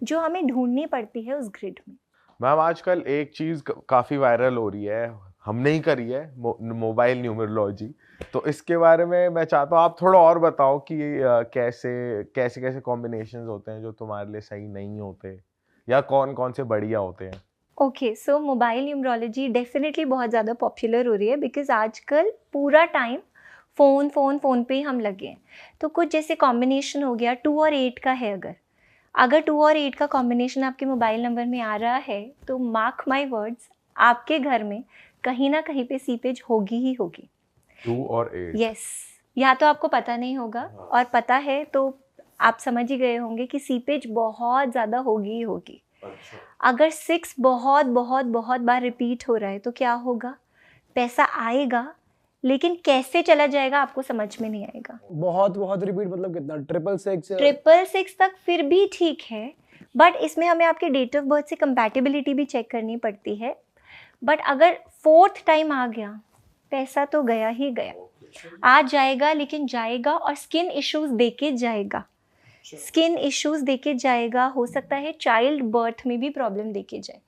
जो हमें ढूंढनी पड़ती है उस ग्रिड में। मैम आजकल एक चीज काफी वायरल हो रही है, हमने ही करी है, मोबाइल न्यूमरोलॉजी। तो इसके बारे में मैं चाहता हूँ आप थोड़ा और बताओ कि कैसे कैसे कैसे कॉम्बिनेशंस होते हैं जो तुम्हारे लिए सही नहीं होते, या कौन कौन से बढ़िया होते हैं। ओके, सो मोबाइल न्यूमरोलॉजी डेफिनेटली बहुत ज़्यादा पॉपुलर हो रही है, बिकॉज आजकल पूरा टाइम फ़ोन पे ही हम लगे हैं। तो कुछ जैसे कॉम्बिनेशन हो गया 2 और 8 का है, अगर 2 और 8 का कॉम्बिनेशन आपके मोबाइल नंबर में आ रहा है तो मार्क माई वर्ड्स, आपके घर में कहीं ना कहीं पे सीपेज होगी ही होगी। 2 और 8। यस, या तो आपको पता नहीं होगा, और पता है तो आप समझ ही गए होंगे कि सीपेज बहुत ज़्यादा होगी ही होगी। अच्छा। अगर 6 बहुत बहुत बहुत बार रिपीट हो रहा है तो क्या होगा, पैसा आएगा लेकिन कैसे चला जाएगा आपको समझ में नहीं आएगा। बहुत बहुत रिपीट मतलब कितना, 666? 666 तक फिर भी ठीक है, बट इसमें हमें आपके डेट ऑफ बर्थ से कंपैटिबिलिटी भी चेक करनी पड़ती है। बट अगर 4th टाइम आ गया, पैसा तो गया ही गया, आ जाएगा लेकिन जाएगा, और स्किन इश्यूज देके जाएगा, स्किन इश्यूज देके जाएगा। हो सकता है चाइल्ड बर्थ में भी प्रॉब्लम देके जाए।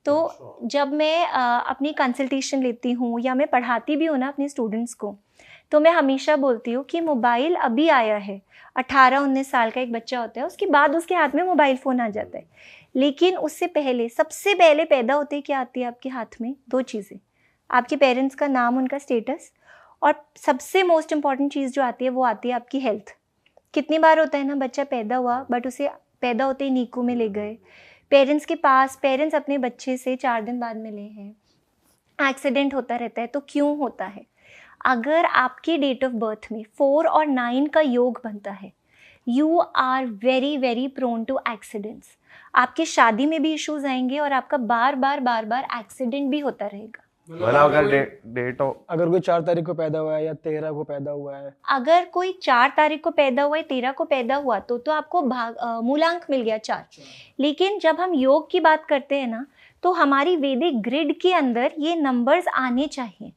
तो जब मैं अपनी कंसल्टेशन लेती हूँ या मैं पढ़ाती भी हूँ ना अपने स्टूडेंट्स को, तो मैं हमेशा बोलती हूँ कि मोबाइल अभी आया है, 18-19 साल का एक बच्चा होता है, उसके बाद उसके हाथ में मोबाइल फ़ोन आ जाता है, लेकिन उससे पहले सबसे पहले पैदा होते ही क्या आती है आपके हाथ में? 2 चीज़ें, आपके पेरेंट्स का नाम, उनका स्टेटस, और सबसे मोस्ट इम्पॉर्टेंट चीज़ जो आती है वो आती है आपकी हेल्थ। कितनी बार होता है ना, बच्चा पैदा हुआ बट उसे पैदा होते ही नीकू में ले गए, पेरेंट्स के पास, पेरेंट्स अपने बच्चे से 4 दिन बाद मिले हैं, एक्सीडेंट होता रहता है। तो क्यों होता है? अगर आपकी डेट ऑफ बर्थ में 4 और 9 का योग बनता है, you are very very prone to accidents. आपके शादी में भी इश्यूज आएंगे और आपका बार बार एक्सीडेंट भी होता रहेगा। मतलब अगर डेट ऑफ, अगर कोई 4 तारीख को पैदा हुआ है या 13 को पैदा हुआ है, अगर कोई 4 तारीख को पैदा हुआ है, 13 को पैदा हुआ, तो आपको मूलांक मिल गया 4। लेकिन जब हम योग की बात करते हैं ना, तो हमारी वैदिक ग्रिड के अंदर ये नंबर्स आने चाहिए।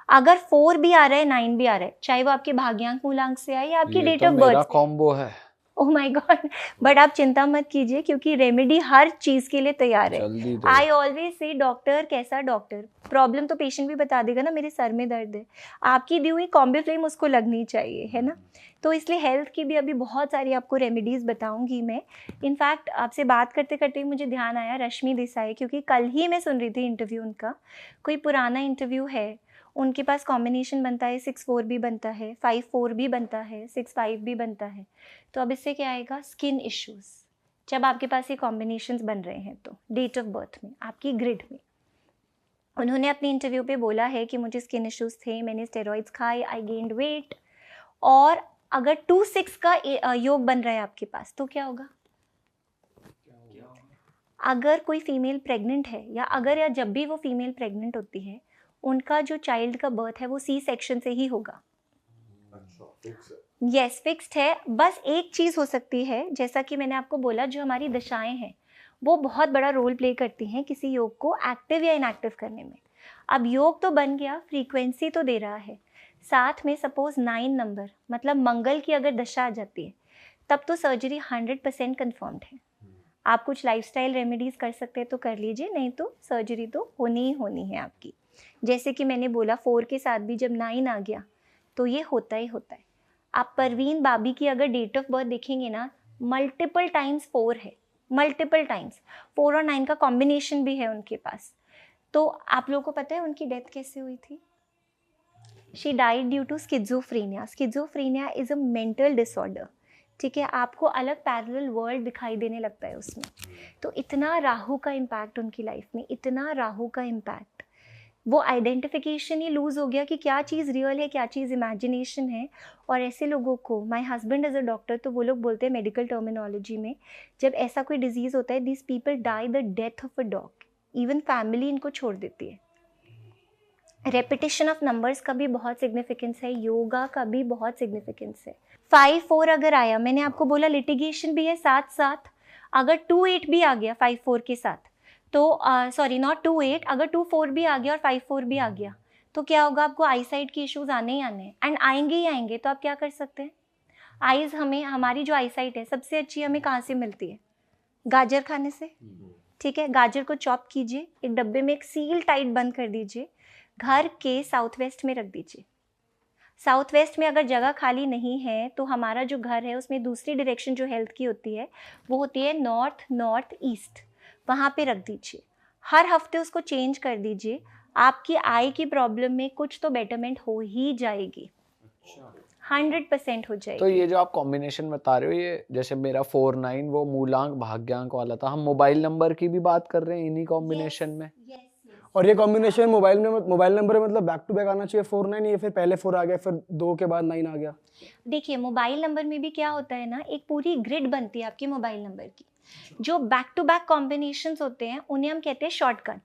अगर 4 भी आ रहा है, 9 भी आ रहा है, चाहे वो आपके भाग्यांक मूलांक से आए या आपकी डेट ऑफ बर्थ से। कॉम्बो है। ओह माय गॉड, बट आप चिंता मत कीजिए क्योंकि रेमेडी हर चीज के लिए तैयार है। आई ऑलवेज से डॉक्टर कैसा डॉक्टर, प्रॉब्लम तो पेशेंट भी बता देगा ना, मेरे सर में दर्द है, आपकी दी हुई कॉम्बीफ्लेम उसको लगनी चाहिए, है ना। तो इसलिए हेल्थ की भी अभी बहुत सारी आपको रेमेडीज़ बताऊंगी मैं। इनफैक्ट आपसे बात करते करते मुझे ध्यान आया रश्मि देसाई, क्योंकि कल ही मैं सुन रही थी इंटरव्यू उनका, कोई पुराना इंटरव्यू है, उनके पास कॉम्बिनेशन बनता है 6-4 भी बनता है, 5-4 भी बनता है, 6-5 भी बनता है। तो अब इससे क्या आएगा? Skin issues. जब आपके पास ये कॉम्बिनेशंस बन रहे हैं तो डेट ऑफ बर्थ में, आपकी ग्रिड में, उन्होंने अपने इंटरव्यू पे बोला है कि मुझे स्किन इश्यूज़ थे, मैंने स्टेरॉइड्स खाए, आई गेन्ड वेट। और अगर 2-6 का योग बन रहा है आपके पास तो क्या होगा? अगर कोई फीमेल प्रेग्नेंट है या जब भी वो फीमेल प्रेग्नेंट होती है, उनका जो चाइल्ड का बर्थ है वो सी सेक्शन से ही होगा। यस, फिक्स्ड है। बस एक चीज़ हो सकती है, जैसा कि मैंने आपको बोला, जो हमारी दशाएं हैं वो बहुत बड़ा रोल प्ले करती हैं किसी योग को एक्टिव या इनएक्टिव करने में। अब योग तो बन गया, फ्रीक्वेंसी तो दे रहा है, साथ में सपोज 9 नंबर मतलब मंगल की अगर दशा आ जाती है, तब तो सर्जरी 100% कन्फर्म्ड है। आप कुछ लाइफस्टाइल रेमेडीज़ कर सकते हैं तो कर लीजिए, नहीं तो सर्जरी तो होनी ही होनी है आपकी। जैसे कि मैंने बोला 4 के साथ भी जब 9 आ गया तो ये होता ही होता है। आप परवीन बाबी की अगर डेट ऑफ बर्थ देखेंगे ना, मल्टीपल टाइम्स 4 है, मल्टीपल टाइम्स 4 और 9 का कॉम्बिनेशन भी है उनके पास। तो आप लोगों को पता है उनकी डेथ कैसे हुई थी? She died due to schizophrenia. Schizophrenia is a mental disorder, ठीक है। आपको अलग पैरेलल वर्ल्ड दिखाई देने लगता है उसमें। तो इतना राहु का इम्पैक्ट उनकी लाइफ में, इतना राहु का इम्पैक्ट, वो आइडेंटिफिकेशन ही लूज़ हो गया कि क्या चीज़ रियल है, क्या चीज़ इमेजिनेशन है। और ऐसे लोगों को, my husband as a doctor, तो वो लोग बोलते हैं मेडिकल टर्मिनोलॉजी में, जब ऐसा कोई डिजीज़ होता है, this people die the death of a dog. Even family इनको छोड़ देती है। रेपिटेशन ऑफ नंबर्स का भी बहुत सिग्निफिकेंस है, योगा का भी बहुत सिग्निफिकेंस है। 5-4 अगर आया, मैंने आपको बोला लिटिगेशन भी है साथ साथ। अगर 2-8 भी आ गया 5-4 के साथ, तो सॉरी नॉट 2-8, अगर 2-4 भी आ गया और 5-4 भी आ गया तो क्या होगा? आपको आई साइट के इश्यूज आने ही आने हैं, एंड आएंगे ही आएंगे। तो आप क्या कर सकते हैं? आइज़ हमें, हमारी जो आई साइट है सबसे अच्छी हमें कहाँ से मिलती है? गाजर खाने से, ठीक है। गाजर को चॉप कीजिए, एक डब्बे में एक सील टाइट बंद कर दीजिए, घर के साउथ वेस्ट में रख दीजिए। साउथ वेस्ट में अगर जगह खाली नहीं है तो हमारा जो घर है उसमें दूसरी डायरेक्शन जो हेल्थ की होती है वो होती है नॉर्थ नॉर्थ ईस्ट, वहाँ पे रख दीजिए। हर हफ्ते उसको चेंज कर दीजिए, आपकी आई की प्रॉब्लम में कुछ तो बेटरमेंट हो ही जाएगी, 100% हो जाएगी। तो ये जो आप कॉम्बिनेशन बता रहे हो, ये जैसे मेरा 4-9 वो मूलांक भाग्यांक वाला था, हम मोबाइल नंबर की भी बात कर रहे हैं इन्हीं कॉम्बिनेशन में। और ये कॉम्बिनेशन मोबाइल नंबर में मतलब बैक टू बैक आना चाहिए 4-9, या फिर पहले 4 आ गया फिर 2 के बाद 9 आ गया? देखिए मोबाइल नंबर में भी क्या होता है ना, एक पूरी ग्रिड बनती है आपके मोबाइल नंबर की। जो बैक टू बैक कॉम्बिनेशंस होते हैं उन्हें हम कहते हैं शॉर्टकट।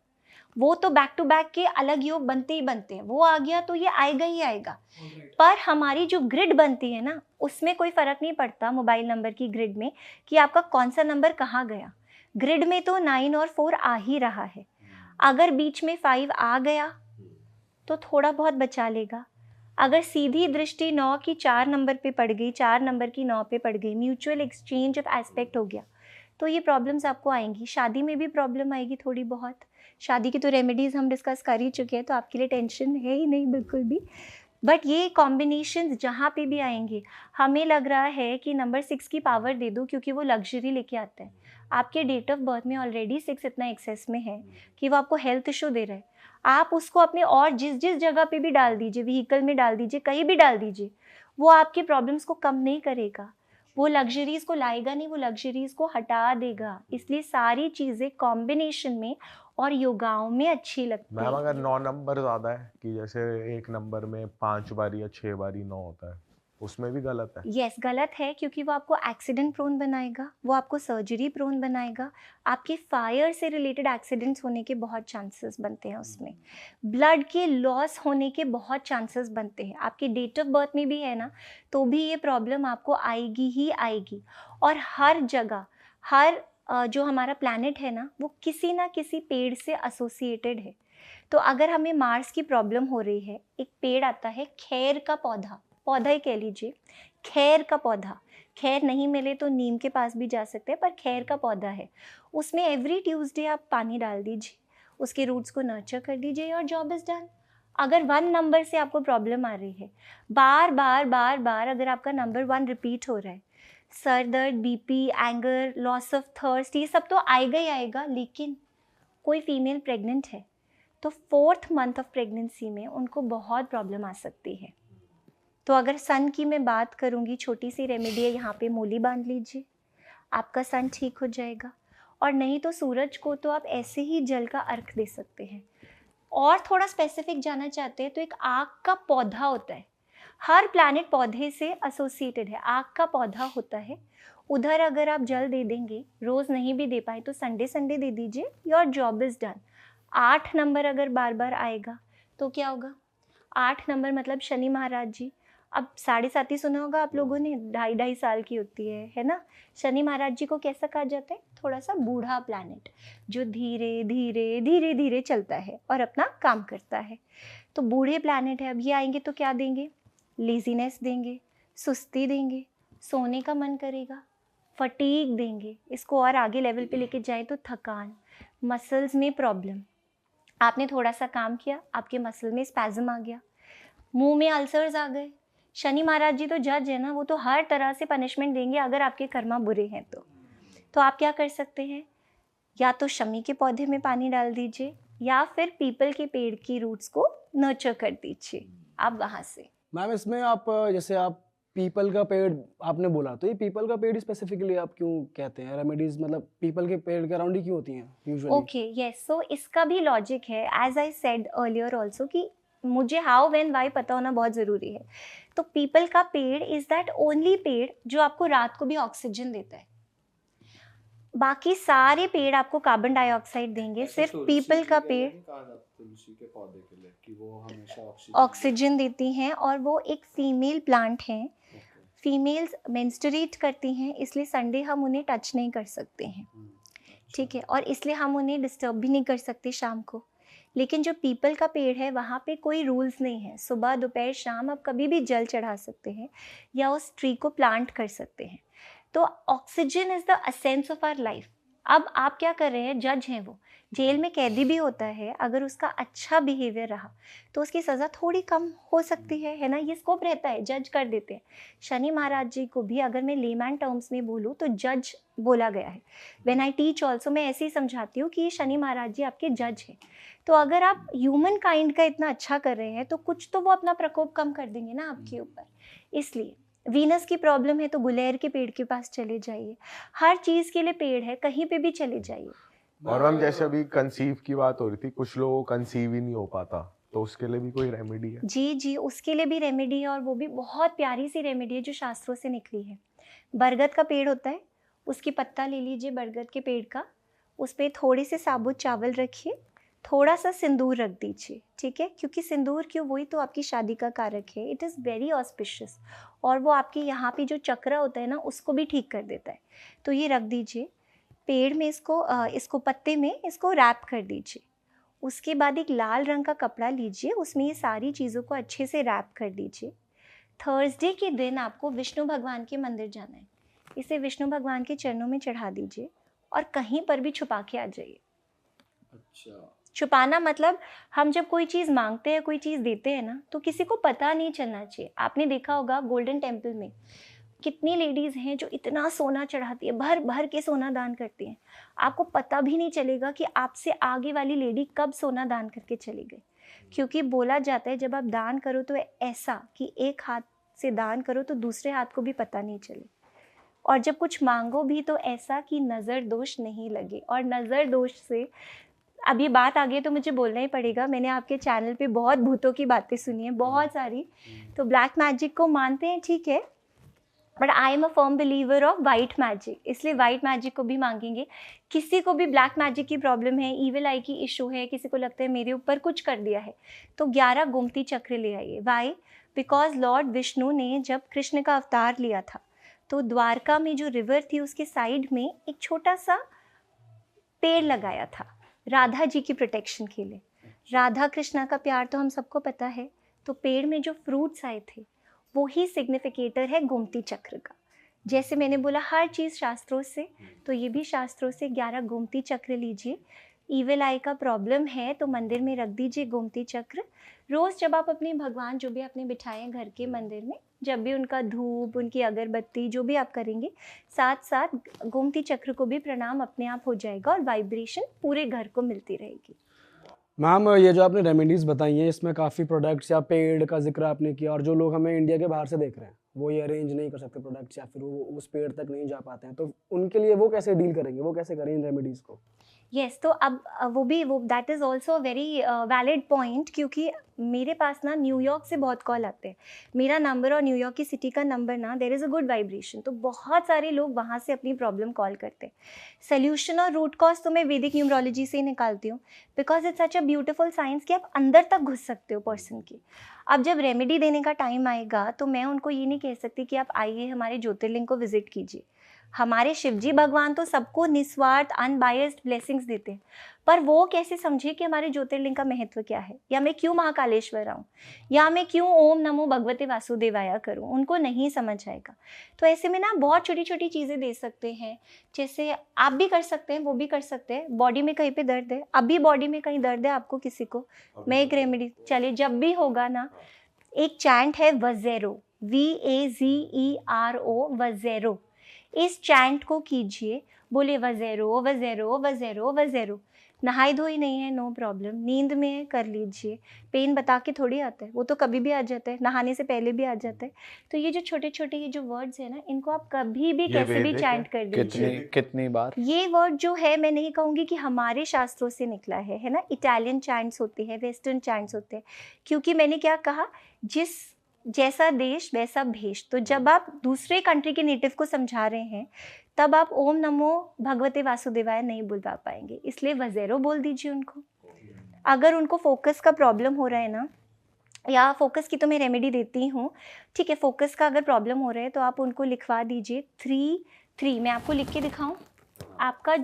वो तो बैक टू बैक के अलग योग बनते ही बनते हैं, वो आ गया तो ये आएगा ही आएगा। पर हमारी जो ग्रिड बनती है ना, उसमें कोई फर्क नहीं पड़ता मोबाइल नंबर की ग्रिड में कि आपका कौन सा नंबर कहाँ गया। ग्रिड में तो 9 और 4 आ ही रहा है। अगर बीच में 5 आ गया तो थोड़ा बहुत बचा लेगा। अगर सीधी दृष्टि 9 की 4 नंबर पे पड़ गई, 4 नंबर की 9 पे पड़ गई, म्यूचुअल एक्सचेंज ऑफ एस्पेक्ट हो गया, तो ये प्रॉब्लम्स आपको आएंगी। शादी में भी प्रॉब्लम आएगी थोड़ी बहुत, शादी की तो रेमेडीज़ हम डिस्कस कर ही चुके हैं, तो आपके लिए टेंशन है ही नहीं बिल्कुल भी। बट ये कॉम्बिनेशन जहाँ पे भी आएंगे, हमें लग रहा है कि नंबर 6 की पावर दे दो, क्योंकि वो लग्जरी लेके आता है। आपके डेट ऑफ बर्थ में ऑलरेडी 6 इतना एक्सेस में है कि वो आपको हेल्थ इशू दे रहा है। आप उसको अपने और जिस जिस जगह पे भी डाल दीजिए, व्हीकल में डाल दीजिए, कहीं भी डाल दीजिए, वो आपके प्रॉब्लम्स को कम नहीं करेगा, वो लग्जरीज़ को लाएगा नहीं, वो लग्जरीज़ को हटा देगा। इसलिए सारी चीज़ें कॉम्बिनेशन में और योगाओं में अच्छी लगती मैम है। अगर 9 नंबर ज्यादा है कि जैसे एक नंबर में 5 बारी या 6 बारी 9 होता है, उसमें भी गलत है? यस, गलत है, क्योंकि वो आपको एक्सीडेंट प्रोन बनाएगा, वो आपको सर्जरी प्रोन बनाएगा, आपके फायर से रिलेटेड एक्सीडेंट्स होने के बहुत चांसेस बनते हैं उसमें, ब्लड के लॉस होने के बहुत चांसेस बनते हैं। आपके डेट ऑफ बर्थ में भी है ना, तो भी ये प्रॉब्लम आपको आएगी ही आएगी। और हर जगह, हर जो हमारा प्लैनेट है ना, वो किसी ना किसी पेड़ से एसोसिएटेड है। तो अगर हमें मार्स की प्रॉब्लम हो रही है, एक पेड़ आता है खैर का पौधा, पौधा ही कह लीजिए, खैर का पौधा, खैर नहीं मिले तो नीम के पास भी जा सकते हैं, पर खैर का पौधा है, उसमें एवरी ट्यूसडे आप पानी डाल दीजिए, उसके रूट्स को नर्चर कर दीजिए, और जॉब इज़ डन। अगर 1 नंबर से आपको प्रॉब्लम आ रही है, बार बार बार बार अगर आपका नंबर 1 रिपीट हो रहा है, सर दर्द, BP, anger, loss of thirst, ये सब तो आएगा ही आएगा। लेकिन कोई फीमेल प्रेग्नेंट है तो 4th मंथ ऑफ प्रेगनेंसी में उनको बहुत प्रॉब्लम आ सकती है। तो अगर सन की मैं बात करूँगी, छोटी सी रेमेडी है, यहाँ पे मूली बांध लीजिए, आपका सन ठीक हो जाएगा। और नहीं तो सूरज को तो आप ऐसे ही जल का अर्घ दे सकते हैं। और थोड़ा स्पेसिफिक जाना चाहते हैं तो एक आग का पौधा होता है, हर प्लैनेट पौधे से एसोसिएटेड है, आग का पौधा होता है, उधर अगर आप जल दे देंगे, रोज़ नहीं भी दे पाए तो संडे संडे दे दीजिए, your job is done. 8 number अगर बार बार आएगा तो क्या होगा? 8 नंबर मतलब शनि महाराज जी। अब 7.5 ही सुना होगा आप लोगों ने, 2.5 साल की होती है ना। शनि महाराज जी को कैसा कहा जाता है? थोड़ा सा बूढ़ा प्लैनेट, जो धीरे धीरे धीरे धीरे चलता है और अपना काम करता है। तो बूढ़े प्लैनेट है, अब ये आएंगे तो क्या देंगे? लेजीनेस देंगे, सुस्ती देंगे, सोने का मन करेगा, फटीग देंगे। इसको और आगे लेवल पे लेके जाए तो थकान, मसल्स में प्रॉब्लम, आपने थोड़ा सा काम किया, आपके मसल में स्पैज़म आ गया, मुंह में अल्सर्स आ गए। शनि महाराज जी तो जज है ना, वो तो हर तरह से पनिशमेंट देंगे अगर आपके कर्मा बुरे हैं तो आप क्या कर सकते हैं? या तो शमी के पौधे में पानी डाल दीजिए, या फिर पीपल के पेड़ की रूट्स को नर्चर कर दीजिए आप वहाँ से। मैम इसमें आप जैसे आप पीपल का पेड़ आपने बोला, तो ये पीपल का पेड़ स्पेसिफिकली आप क्यों कहते हैं रेमेडीज, मतलब पीपल के पेड़ के अराउंड ही क्यों होती हैं यूजुअली? ओके, यस, सो इसका भी लॉजिक है, as I said earlier also, कि मुझे हाउ व्हेन व्हाई पता होना बहुत ज़रूरी है। तो पीपल का पेड़ इज़ दैट ओनली पेड़ जो आपको रात को भी ऑक्सीजन देता है। बाकी सारे पेड़ आपको कार्बन डाइऑक्साइड देंगे, सिर्फ पीपल का पेड़ तुलसी के पौधे के लिए कि वो हमेशा ऑक्सीजन देती हैं, और वो एक फीमेल प्लांट हैं। फीमेल्स मेंस्ट्रुएट करती हैं, इसलिए संडे हम उन्हें टच नहीं कर सकते हैं, ठीक है, और इसलिए हम उन्हें डिस्टर्ब भी नहीं कर सकते शाम को। लेकिन जो पीपल का पेड़ है वहाँ पे कोई रूल्स नहीं है, सुबह दोपहर शाम आप कभी भी जल चढ़ा सकते हैं या उस ट्री को प्लांट कर सकते हैं। तो oxygen is the essence of our life. अब आप क्या कर रहे हैं? जज हैं वो, जेल में कैदी भी होता है, अगर उसका अच्छा बिहेवियर रहा तो उसकी सज़ा थोड़ी कम हो सकती है ना, ये स्कोप रहता है, जज कर देते हैं। शनि महाराज जी को भी अगर मैं लेमैन टर्म्स में बोलूँ तो जज बोला गया है। व्हेन आई टीच ऑल्सो मैं ऐसे ही समझाती हूँ कि ये शनि महाराज जी आपके जज हैं। तो अगर आप ह्यूमन काइंड का इतना अच्छा कर रहे हैं तो कुछ तो वो अपना प्रकोप कम कर देंगे ना आपके ऊपर। इसलिए वीनस की प्रॉब्लम है तो गुलेर के पेड़ के पास चले जाइए, हर चीज़ के लिए पेड़ है, कहीं पे भी चले जाइए। और मैम जैसे अभी कंसीव की बात हो रही थी, कुछ लोगों को कंसीव ही नहीं हो पाता, तो उसके लिए भी कोई रेमेडी है? जी जी, उसके लिए भी रेमेडी है, और वो भी बहुत प्यारी सी रेमेडी है जो शास्त्रों से निकली है। बरगद का पेड़ होता है, उसकी पत्ता ले लीजिए बरगद के पेड़ का, उस पर थोड़े से साबुत चावल रखिए, थोड़ा सा सिंदूर रख दीजिए, ठीक है, क्योंकि सिंदूर क्यों, वही तो आपकी शादी का कारक है। इट इज़ वेरी ऑस्पिशियस, और वो आपके यहाँ पे जो चक्र होता है ना उसको भी ठीक कर देता है। तो ये रख दीजिए पेड़ में, इसको पत्ते में इसको रैप कर दीजिए। उसके बाद एक लाल रंग का कपड़ा लीजिए, उसमें ये सारी चीज़ों को अच्छे से रैप कर दीजिए। थर्सडे के दिन आपको विष्णु भगवान के मंदिर जाना है, इसे विष्णु भगवान के चरणों में चढ़ा दीजिए और कहीं पर भी छुपा के आ जाइए। अच्छा, छुपाना मतलब हम जब कोई चीज़ मांगते हैं, कोई चीज़ देते हैं ना, तो किसी को पता नहीं चलना चाहिए। आपने देखा होगा गोल्डन टेम्पल में कितनी लेडीज़ हैं जो इतना सोना चढ़ाती है, भर भर के सोना दान करती हैं, आपको पता भी नहीं चलेगा कि आपसे आगे वाली लेडी कब सोना दान करके चली गई। क्योंकि बोला जाता है जब आप दान करो तो ऐसा कि एक हाथ से दान करो तो दूसरे हाथ को भी पता नहीं चले, और जब कुछ मांगो भी तो ऐसा कि नज़र दोष नहीं लगे। और नज़र दोष से अब ये बात आ गई तो मुझे बोलना ही पड़ेगा, मैंने आपके चैनल पे बहुत भूतों की बातें सुनी हैं, बहुत सारी। तो ब्लैक मैजिक को मानते हैं, ठीक है, but I am a firm believer of white magic, इसलिए वाइट मैजिक को भी मांगेंगे। किसी को भी ब्लैक मैजिक की प्रॉब्लम है, ईविल आई की इशू है, किसी को लगता है मेरे ऊपर कुछ कर दिया है, तो 11 गोमती चक्र ले आइए। वाई? बिकॉज लॉर्ड विष्णु ने जब कृष्ण का अवतार लिया था तो द्वारका में जो रिवर थी उसके साइड में एक छोटा सा पेड़ लगाया था राधा जी की प्रोटेक्शन के लिए। राधा कृष्णा का प्यार तो हम सबको पता है, तो पेड़ में जो फ्रूट्स आए थे वो ही सिग्निफिकेटर है गोमती चक्र का। जैसे मैंने बोला हर चीज़ शास्त्रों से, तो ये भी शास्त्रों से 11 गोमती चक्र लीजिए। ईविल आई का प्रॉब्लम है तो मंदिर में रख दीजिए गोमती चक्र। रोज़ जब आप अपने भगवान जो भी आपने बिठाए हैं घर के मंदिर में, जब भी उनका धूप, उनकी अगरबत्ती जो भी आप करेंगे, साथ साथ गोमती चक्र को भी प्रणाम अपने आप हो जाएगा और वाइब्रेशन पूरे घर को मिलती रहेगी। मैम ये जो आपने रेमेडीज़ बताई हैं इसमें काफ़ी प्रोडक्ट्स या पेड़ का जिक्र आपने किया, और जो लोग हमें इंडिया के बाहर से देख रहे हैं वो ये अरेंज नहीं कर सकते प्रोडक्ट्स, या फिर वो उस पेड़ तक नहीं जा पाते हैं, तो उनके लिए वो कैसे डील करेंगे, वो कैसे करें इन रेमेडीज़ को? यस, तो अब वो that is also a very valid point, क्योंकि मेरे पास ना न्यूयॉर्क से बहुत कॉल आते हैं। मेरा नंबर और न्यूयॉर्क की सिटी का नंबर ना, there is a good vibration, तो बहुत सारे लोग वहाँ से अपनी प्रॉब्लम कॉल करते हैं। सोल्यूशन और रूट कॉज तो मैं वैदिक न्यूमरोलॉजी से ही निकालती हूँ, because it's such a beautiful science कि आप अंदर तक घुस सकते हो पर्सन की। अब जब रेमेडी देने का टाइम आएगा तो मैं उनको ये नहीं कह सकती कि आप आइए हमारे ज्योतिर्लिंग को विजिट कीजिए। हमारे शिवजी भगवान तो सबको निस्वार्थ अनबायस्ड ब्लेसिंग्स देते हैं, पर वो कैसे समझे कि हमारे ज्योतिर्लिंग का महत्व क्या है, या मैं क्यों महाकालेश्वर आऊँ, या मैं क्यों ओम नमो भगवते वासुदेवाया करूँ, उनको नहीं समझ आएगा। तो ऐसे में ना बहुत छोटी छोटी चीज़ें दे सकते हैं, जैसे आप भी कर सकते हैं, वो भी कर सकते हैं। बॉडी में कहीं पे दर्द है, अभी बॉडी में कहीं दर्द है आपको किसी को, मैं एक रेमेडी, चलिए जब भी होगा ना, एक चैंट है वज़ेरो, VAZERO, वज़ेरो। इस चैंट को कीजिए, बोले वज़ेरो वज़ेरो वज़ेरो वज़ेरो। नहाई धोई नहीं है, नो प्रॉब्लम, नींद में है कर लीजिए, पेन बता के थोड़ी आता है, वो तो कभी भी आ जाता है, नहाने से पहले भी आ जाता है। तो ये जो छोटे छोटे ये जो वर्ड्स है ना, इनको आप कभी भी कैसे भी चैंट कर दीजिए। कितनी बार ये वर्ड जो है, मैं नहीं कहूँगी कि हमारे शास्त्रों से निकला है ना, इटालियन चैंट्स होते हैं, वेस्टर्न चैंट्स होते हैं, क्योंकि मैंने क्या कहा, जिस जैसा देश वैसा भेष। तो जब आप दूसरे कंट्री के नेटिव को समझा रहे हैं तब आप ओम नमो भगवते वासुदेवाय नहीं बुलवा पाएंगे, इसलिए वज़ेरो बोल दीजिए उनको। अगर उनको फोकस का प्रॉब्लम हो रहा है ना, या फोकस की तो मैं रेमेडी देती हूँ, ठीक है, फोकस का अगर प्रॉब्लम हो रहा है तो आप उनको लिखवा दीजिए 3 मैं आपको लिख के दिखाऊं, आपका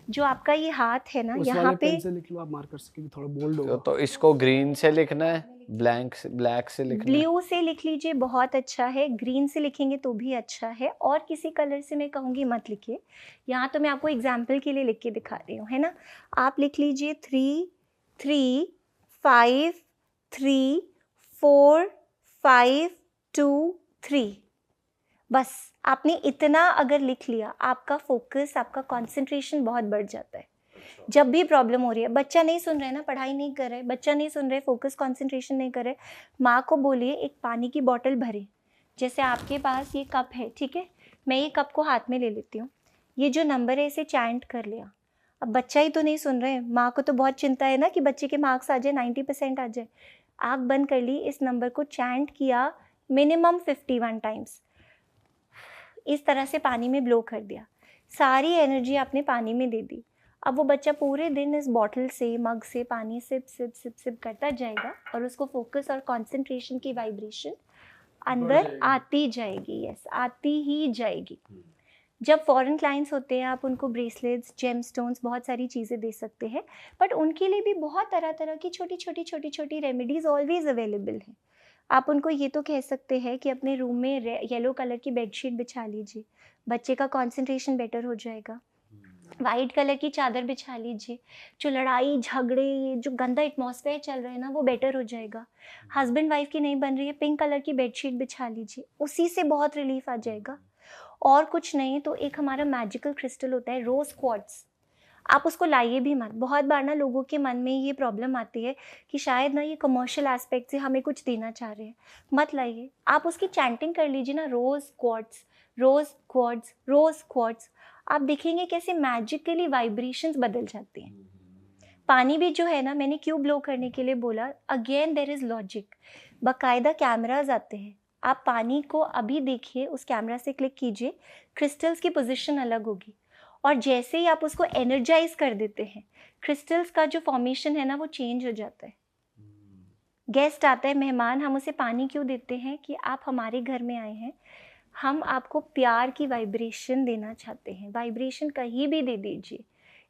जो आपका ये हाथ है ना, यहाँ पे से लिख लो आप, मार्कर से, क्योंकि थोड़ा बोल्ड होगा। तो इसको ग्रीन से लिखना है, ब्लैक से लिखना है? ब्लू से लिख लीजिए, बहुत अच्छा है, ग्रीन से लिखेंगे तो भी अच्छा है, और किसी कलर से मैं कहूँगी मत लिखिए। यहाँ तो मैं आपको एग्जाम्पल के लिए लिख के दिखा रही हूँ, है ना। आप लिख लीजिए 3 3 5 3 4 5 2 3। बस आपने इतना अगर लिख लिया, आपका फोकस, आपका कंसंट्रेशन बहुत बढ़ जाता है। जब भी प्रॉब्लम हो रही है, बच्चा नहीं सुन रहा है ना, पढ़ाई नहीं कर रहे, बच्चा नहीं सुन रहे, फोकस कंसंट्रेशन नहीं कर रहे, माँ को बोलिए एक पानी की बोतल भरे। जैसे आपके पास ये कप है, ठीक है, मैं ये कप को हाथ में ले लेती हूँ, ये जो नंबर है इसे चैंट कर लिया। अब बच्चा ही तो नहीं सुन रहे, माँ को तो बहुत चिंता है ना कि बच्चे के मार्क्स आ जाए, 90% आ जाए। आँख बंद कर ली, इस नंबर को चैंट किया मिनिमम 51 टाइम्स, इस तरह से पानी में ब्लो कर दिया, सारी एनर्जी आपने पानी में दे दी। अब वो बच्चा पूरे दिन इस बॉटल से, मग से पानी सिप सिप सिप सिप करता जाएगा, और उसको फोकस और कंसंट्रेशन की वाइब्रेशन अंदर आती जाएगी। यस, आती ही जाएगी। जब फॉरेन क्लाइंट्स होते हैं, आप उनको ब्रेसलेट्स, जेम स्टोन्स, बहुत सारी चीज़ें दे सकते हैं, बट उनके लिए भी बहुत तरह तरह की छोटी छोटी रेमेडीज़ ऑलवेज अवेलेबल हैं। आप उनको ये तो कह सकते हैं कि अपने रूम में येलो कलर की बेडशीट बिछा लीजिए, बच्चे का कंसंट्रेशन बेटर हो जाएगा। वाइट कलर की चादर बिछा लीजिए, जो लड़ाई झगड़े ये जो गंदा एटमॉस्फेयर चल रहा है ना वो बेटर हो जाएगा। हस्बैंड वाइफ की नहीं बन रही है, पिंक कलर की बेडशीट बिछा लीजिए, उसी से बहुत रिलीफ आ जाएगा। और कुछ नहीं तो एक हमारा मैजिकल क्रिस्टल होता है रोज क्वार्ट्स, आप उसको लाइए भी मत। बहुत बार ना लोगों के मन में ये प्रॉब्लम आती है कि शायद ना ये कमर्शियल एस्पेक्ट से हमें कुछ देना चाह रहे हैं, मत लाइए। आप उसकी चैंटिंग कर लीजिए ना, rose quartz rose quartz rose quartz, आप देखेंगे कैसे मैजिकली वाइब्रेशंस बदल जाती हैं। पानी भी जो है ना, मैंने क्यों ब्लो करने के लिए बोला, अगेन देयर इज़ लॉजिक। बाकायदा कैमराज आते हैं, आप पानी को अभी देखिए, उस कैमरा से क्लिक कीजिए, क्रिस्टल्स की पोजीशन अलग होगी, और जैसे ही आप उसको एनर्जाइज कर देते हैं, क्रिस्टल्स का जो फॉर्मेशन है ना वो चेंज हो जाता है। गेस्ट आता है, मेहमान, हम उसे पानी क्यों देते हैं कि आप हमारे घर में आए हैं, हम आपको प्यार की वाइब्रेशन देना चाहते हैं। वाइब्रेशन कहीं भी दे दीजिए,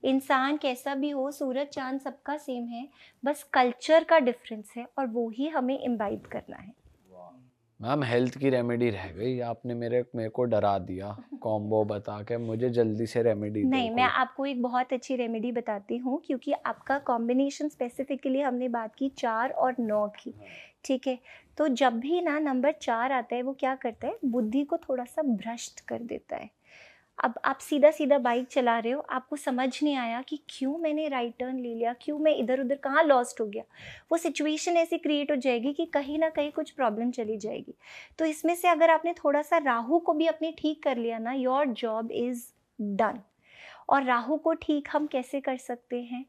इंसान कैसा भी हो, सूरज चांद सबका सेम है, बस कल्चर का डिफरेंस है और वो ही हमें इम्बाइब करना है। मैम हेल्थ की रेमेडी रह गई, आपने मेरे को डरा दिया कॉम्बो बता के, मुझे जल्दी से रेमेडी नहीं, दो मैं कोई। आपको एक बहुत अच्छी रेमेडी बताती हूँ, क्योंकि आपका कॉम्बिनेशन स्पेसिफिकली हमने बात की 4 और 9 की, ठीक है। तो जब भी ना नंबर 4 आता है, वो क्या करता है, बुद्धि को थोड़ा सा भ्रष्ट कर देता है। अब आप सीधा सीधा बाइक चला रहे हो, आपको समझ नहीं आया कि क्यों मैंने राइट टर्न ले लिया, क्यों मैं इधर उधर कहाँ लॉस्ट हो गया, वो सिचुएशन ऐसी क्रिएट हो जाएगी कि कहीं ना कहीं कुछ प्रॉब्लम चली जाएगी। तो इसमें से अगर आपने थोड़ा सा राहु को भी अपने ठीक कर लिया ना, योर जॉब इज़ डन। और राहु को ठीक हम कैसे कर सकते हैं,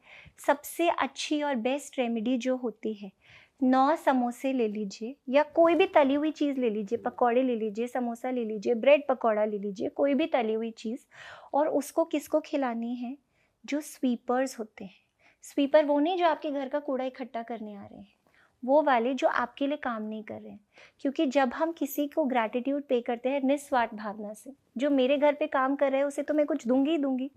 सबसे अच्छी और बेस्ट रेमेडी जो होती है, 9 समोसे ले लीजिए या कोई भी तली हुई चीज़ ले लीजिए, पकौड़े ले लीजिए, समोसा ले लीजिए, ब्रेड पकौड़ा ले लीजिए, कोई भी तली हुई चीज़, और उसको किसको खिलानी है, जो स्वीपर्स होते हैं। स्वीपर वो नहीं जो आपके घर का कूड़ा इकट्ठा करने आ रहे हैं, वो वाले जो आपके लिए काम नहीं कर रहे हैं। क्योंकि जब हम किसी को ग्रैटिट्यूड पे करते हैं निस्वार्थ भावना से, जो मेरे घर पे काम कर रहा है उसे तो मैं कुछ दूंगी ही दूंगी,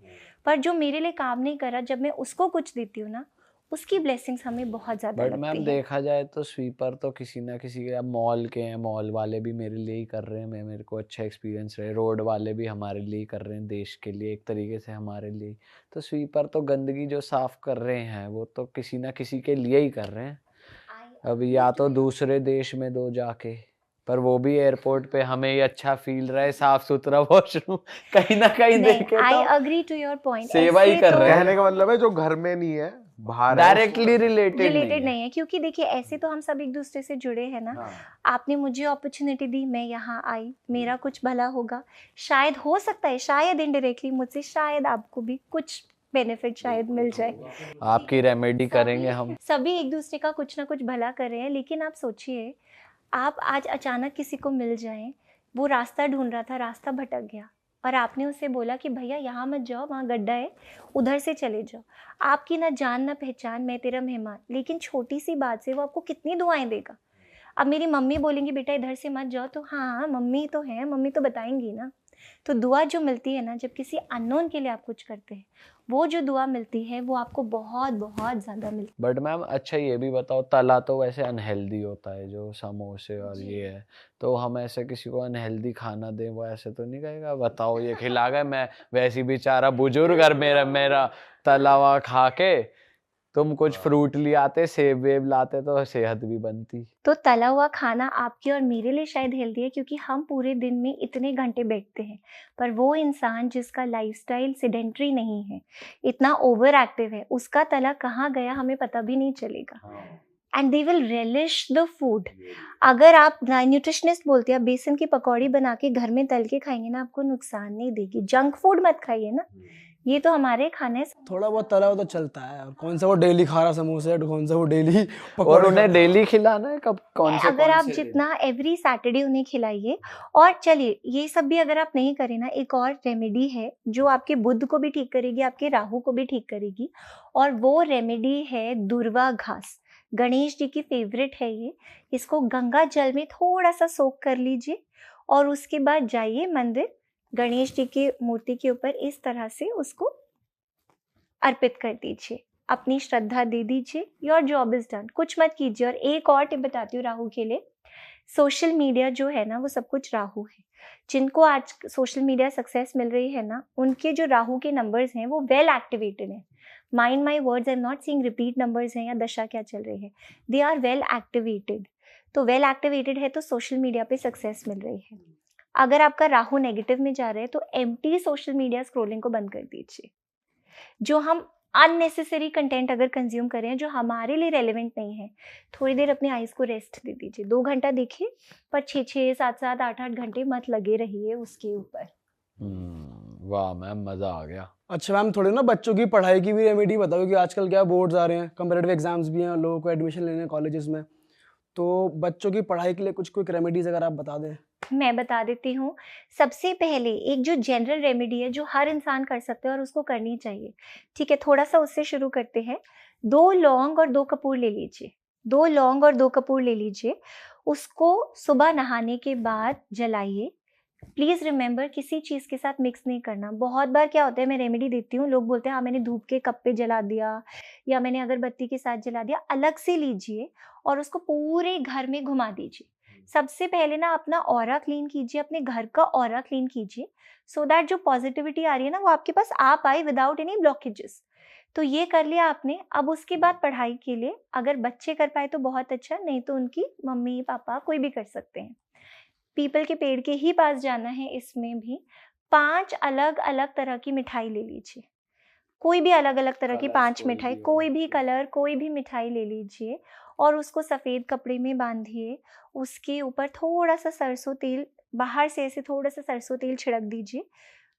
पर जो मेरे लिए काम नहीं कर रहा, जब मैं उसको कुछ देती हूँ ना, उसकी ब्लेसिंग्स हमें बहुत ज़्यादा बट लगती मैम है। देखा जाए तो स्वीपर तो किसी ना किसी के, अब मॉल के हैं, मॉल वाले भी मेरे लिए ही कर रहे हैं, मेरे को अच्छा एक्सपीरियंस रहे, रोड वाले भी हमारे लिए ही कर रहे हैं, देश के लिए एक तरीके से हमारे लिए। तो स्वीपर तो गंदगी जो साफ कर रहे हैं वो तो किसी ना किसी के लिए ही कर रहे हैं। अब या तो दूसरे देश में दो जाके, पर वो भी एयरपोर्ट पे हमें ही अच्छा फील रहा है, साफ सुथरा वॉशरूम कहीं ना कहीं देखे आई तो अग्री टू योर पॉइंट, सेवा ही कर रहे हैं। कहने का मतलब है जो घर में नहीं है बाहर डायरेक्टली रिलेटेड नहीं है, क्योंकि देखिए ऐसे तो हम सब एक दूसरे से जुड़े हैं ना। हाँ। आपने मुझे अपॉर्चुनिटी दी, मैं यहाँ आई, मेरा कुछ भला होगा, शायद हो सकता है, शायद इनडायरेक्टली मुझसे शायद आपको भी कुछ बेनिफिट शायद मिल जाए। आपकी रेमेडी करेंगे हम। सभी एक दूसरे का कुछ ना कुछ भला कर रहे हैं। लेकिन आप सोचिए, आप आज अचानक किसी को मिल जाएं, वो रास्ता ढूंढ रहा था, रास्ता भटक गया, और आपने उससे बोला कि भैया यहाँ मत जाओ, वहाँ गड्ढा है, उधर से चले जाओ। आपकी ना जान ना पहचान, मैं तेरा मेहमान, लेकिन छोटी सी बात से वो आपको कितनी दुआएं देगा। अब मेरी मम्मी बोलेंगी बेटा इधर से मत जाओ, तो हाँ मम्मी तो है, मम्मी तो बताएंगी ना। तो दुआ जो मिलती है ना, जब किसी अननोन के लिए आप कुछ करते हैं, वो जो दुआ मिलती है वो आपको बहुत बहुत ज़्यादा मिलती है। बट मैम अच्छा ये भी बताओ, तला तो वैसे अनहेल्दी होता है जो समोसे और ये है, तो हम ऐसे किसी को अनहेल्दी खाना दें, वो ऐसे तो नहीं कहेगा बताओ ये खिला गए, मैं वैसी बेचारा बुजुर्ग और मेरा तला हुआ खा के, तुम कुछ फ्रूट ले आते, सेब वेब लाते तो सेहत भी बनती। तो तला हुआ खाना आपके और मेरे लिए शायद हेल्दी है, क्योंकि हम पूरे दिन में इतने घंटे बैठते हैं, पर वो इंसान जिसका लाइफस्टाइल सेडेंटरी नहीं है, इतना ओवर एक्टिव है, उसका तला कहाँ गया हमें पता भी नहीं चलेगा। And they will relish the food. अगर आप न्यूट्रिशनिस्ट बोलते हैं, आप बेसन की पकौड़ी बना के घर में तल के खाएंगे ना, आपको नुकसान नहीं देगी। जंक फूड मत खाइए ना, ये तो हमारे खाने थोड़ा बहुत तला हुआ तो चलता है, और कौन सा वो डेली खा रहा समोसे, कौन सा वो डेली और उन्हें डेली खिलाना है कब, कौन से अगर आप जितना एवरी सैटरडे उन्हें खिलाइए। और चलिए ये सब भी अगर आप नहीं करें ना, एक और रेमेडी है जो आपके बुध को भी ठीक करेगी, आपके राहु को भी ठीक करेगी, और वो रेमेडी है दुर्वा घास। गणेश जी की फेवरेट है ये। इसको गंगा जल में थोड़ा सा सोक कर लीजिए, और उसके बाद जाइए मंदिर, गणेश जी की मूर्ति के ऊपर इस तरह से उसको अर्पित कर दीजिए, अपनी श्रद्धा दे दीजिए, योर जॉब इज डन। कुछ मत कीजिए। और एक और टिप बताती हूँ राहु के लिए, सोशल मीडिया जो है ना वो सब कुछ राहु है। जिनको आज सोशल मीडिया सक्सेस मिल रही है ना, उनके जो राहु के नंबर्स हैं वो वेल एक्टिवेटेड हैं। Mind my words, I am not seeing repeat numbers हैं या दशा क्या चल रही है, दे आर वेल एक्टिवेटेड। तो वेल एक्टिवेटेड है तो सोशल मीडिया पे सक्सेस मिल रही है। अगर आपका राहु नेगेटिव में जा रहा है तो एम्प्टी सोशल मीडिया स्क्रोलिंग को बंद कर दीजिए। जो हम अननेसेसरी कंटेंट अगर कंज्यूम करें जो हमारे लिए रेलेवेंट नहीं है, थोड़ी देर अपनी आइज को रेस्ट दे दीजिए। 2 घंटा देखिए, पर 6-6, 7-7, 8-8 घंटे मत लगे रहिए उसके ऊपर। वाह मैम, मजा आ गया। अच्छा मैम, थोड़ी ना बच्चों की पढ़ाई की भी रेमेडी बताओ कि आजकल क्या बोर्ड्स आ रहे हैं, कंपैरेटिव एग्जाम्स भी हैं, लोगों को एडमिशन लेने हैं कॉलेजेस में, तो बच्चों की पढ़ाई के लिए कुछ क्विक रेमेडीज अगर आप बता दें। मैं बता देती हूँ। सबसे पहले एक जो जनरल रेमेडी है जो हर इंसान कर सकते हैं और उसको करनी चाहिए, ठीक है, थोड़ा सा उससे शुरू करते हैं। 2 लौंग और 2 कपूर ले लीजिए। 2 लौंग और 2 कपूर ले लीजिए, उसको सुबह नहाने के बाद जलाइए। प्लीज रिमेंबर, किसी चीज के साथ मिक्स नहीं करना। बहुत बार क्या होता है, मैं रेमेडी देती हूँ, लोग बोलते हैं हाँ मैंने धूप के कप पे जला दिया या मैंने अगरबत्ती के साथ जला दिया। अलग से लीजिए और उसको पूरे घर में घुमा दीजिए। सबसे पहले ना अपना ऑरा क्लीन कीजिए, अपने घर का ऑरा क्लीन कीजिए, सो दैट जो पॉजिटिविटी आ रही है ना वो आपके पास आ पाए विदाउट एनी ब्लॉकेजेस। तो ये कर लिया आपने। अब उसके बाद पढ़ाई के लिए अगर बच्चे कर पाए तो बहुत अच्छा, नहीं तो उनकी मम्मी पापा कोई भी कर सकते हैं। पीपल के पेड़ के ही पास जाना है। इसमें भी 5 अलग अलग तरह की मिठाई ले लीजिए, कोई भी अलग अलग तरह की 5 मिठाई, कोई भी कलर, कोई भी मिठाई ले लीजिए और उसको सफ़ेद कपड़े में बांधिए। उसके ऊपर थोड़ा सा सरसों तेल, बाहर से ऐसे थोड़ा सा सरसों तेल छिड़क दीजिए।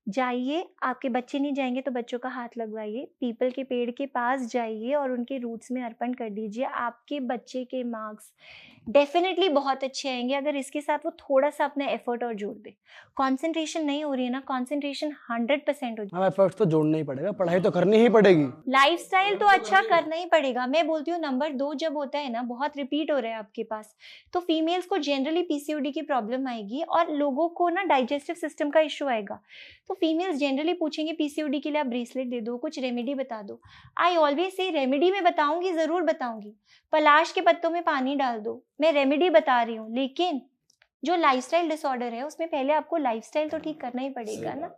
जाइए, आपके बच्चे नहीं जाएंगे तो बच्चों का हाथ लगवाइए, पीपल के पेड़ के पास जाइए और उनके रूट्स में अर्पण कर दीजिए। आपके बच्चे के मार्क्स डेफिनेटली बहुत अच्छे आएंगे अगर इसके साथ वो थोड़ा सा अपना एफर्ट और जोड़ दे। कंसंट्रेशन नहीं हो रही है ना, कंसंट्रेशन 100% हो जाए। हाँ, एफर्ट्स तो जोड़ना ही पड़ेगा, पढ़ाई तो करनी ही पड़ेगी, लाइफस्टाइल तो अच्छा करना ही पड़ेगा। मैं बोलती हूँ नंबर 2 जब होता है ना, बहुत रिपीट हो रहा है आपके पास, तो फीमेल्स को जनरली पीसीओडी की प्रॉब्लम आएगी और लोगों को ना डाइजेस्टिव सिस्टम का इशू आएगा। तो फीमेल्स जनरली पूछेंगे पीसीओडी के लिए आप ब्रेसलेट दे दो, कुछ रेमेडी बता दो। आई ऑलवेज से रेमेडी में बताऊंगी, जरूर बताऊंगी। पलाश के पत्तों में पानी डाल दो, मैं रेमेडी बता रही हूँ, लेकिन जो लाइफस्टाइल डिसऑर्डर है उसमें पहले आपको लाइफस्टाइल तो ठीक करना ही पड़ेगा ना।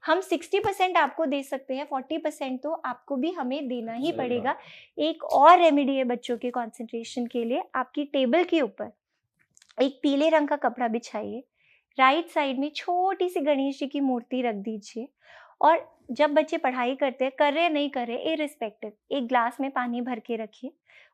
हम 60% आपको दे सकते हैं, 40% तो आपको भी हमें देना ही पड़ेगा। एक और रेमेडी है बच्चों के कंसंट्रेशन के लिए, आपकी टेबल के ऊपर एक पीले रंग का कपड़ा बिछाइए, राइट साइड में छोटी सी गणेश जी की मूर्ति रख दीजिए और जब बच्चे पढ़ाई करते हैं, कर रहे नहीं कर रहे इररिस्पेक्टिव, एक ग्लास में पानी भर के रखिए,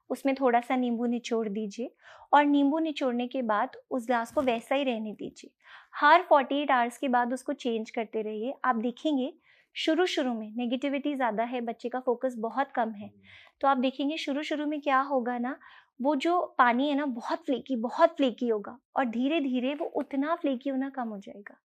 उसमें थोड़ा सा नींबू निचोड़ दीजिए और नींबू निचोड़ने के बाद उस ग्लास को वैसा ही रहने दीजिए। हर 48 आवर्स के बाद उसको चेंज करते रहिए। आप देखेंगे शुरू में नेगेटिविटी ज़्यादा है, बच्चे का फोकस बहुत कम है, तो आप देखेंगे शुरू में क्या होगा ना, वो जो पानी है ना बहुत फ्लेकी होगा और धीरे धीरे वो उतना फ्लेकी होना कम हो जाएगा।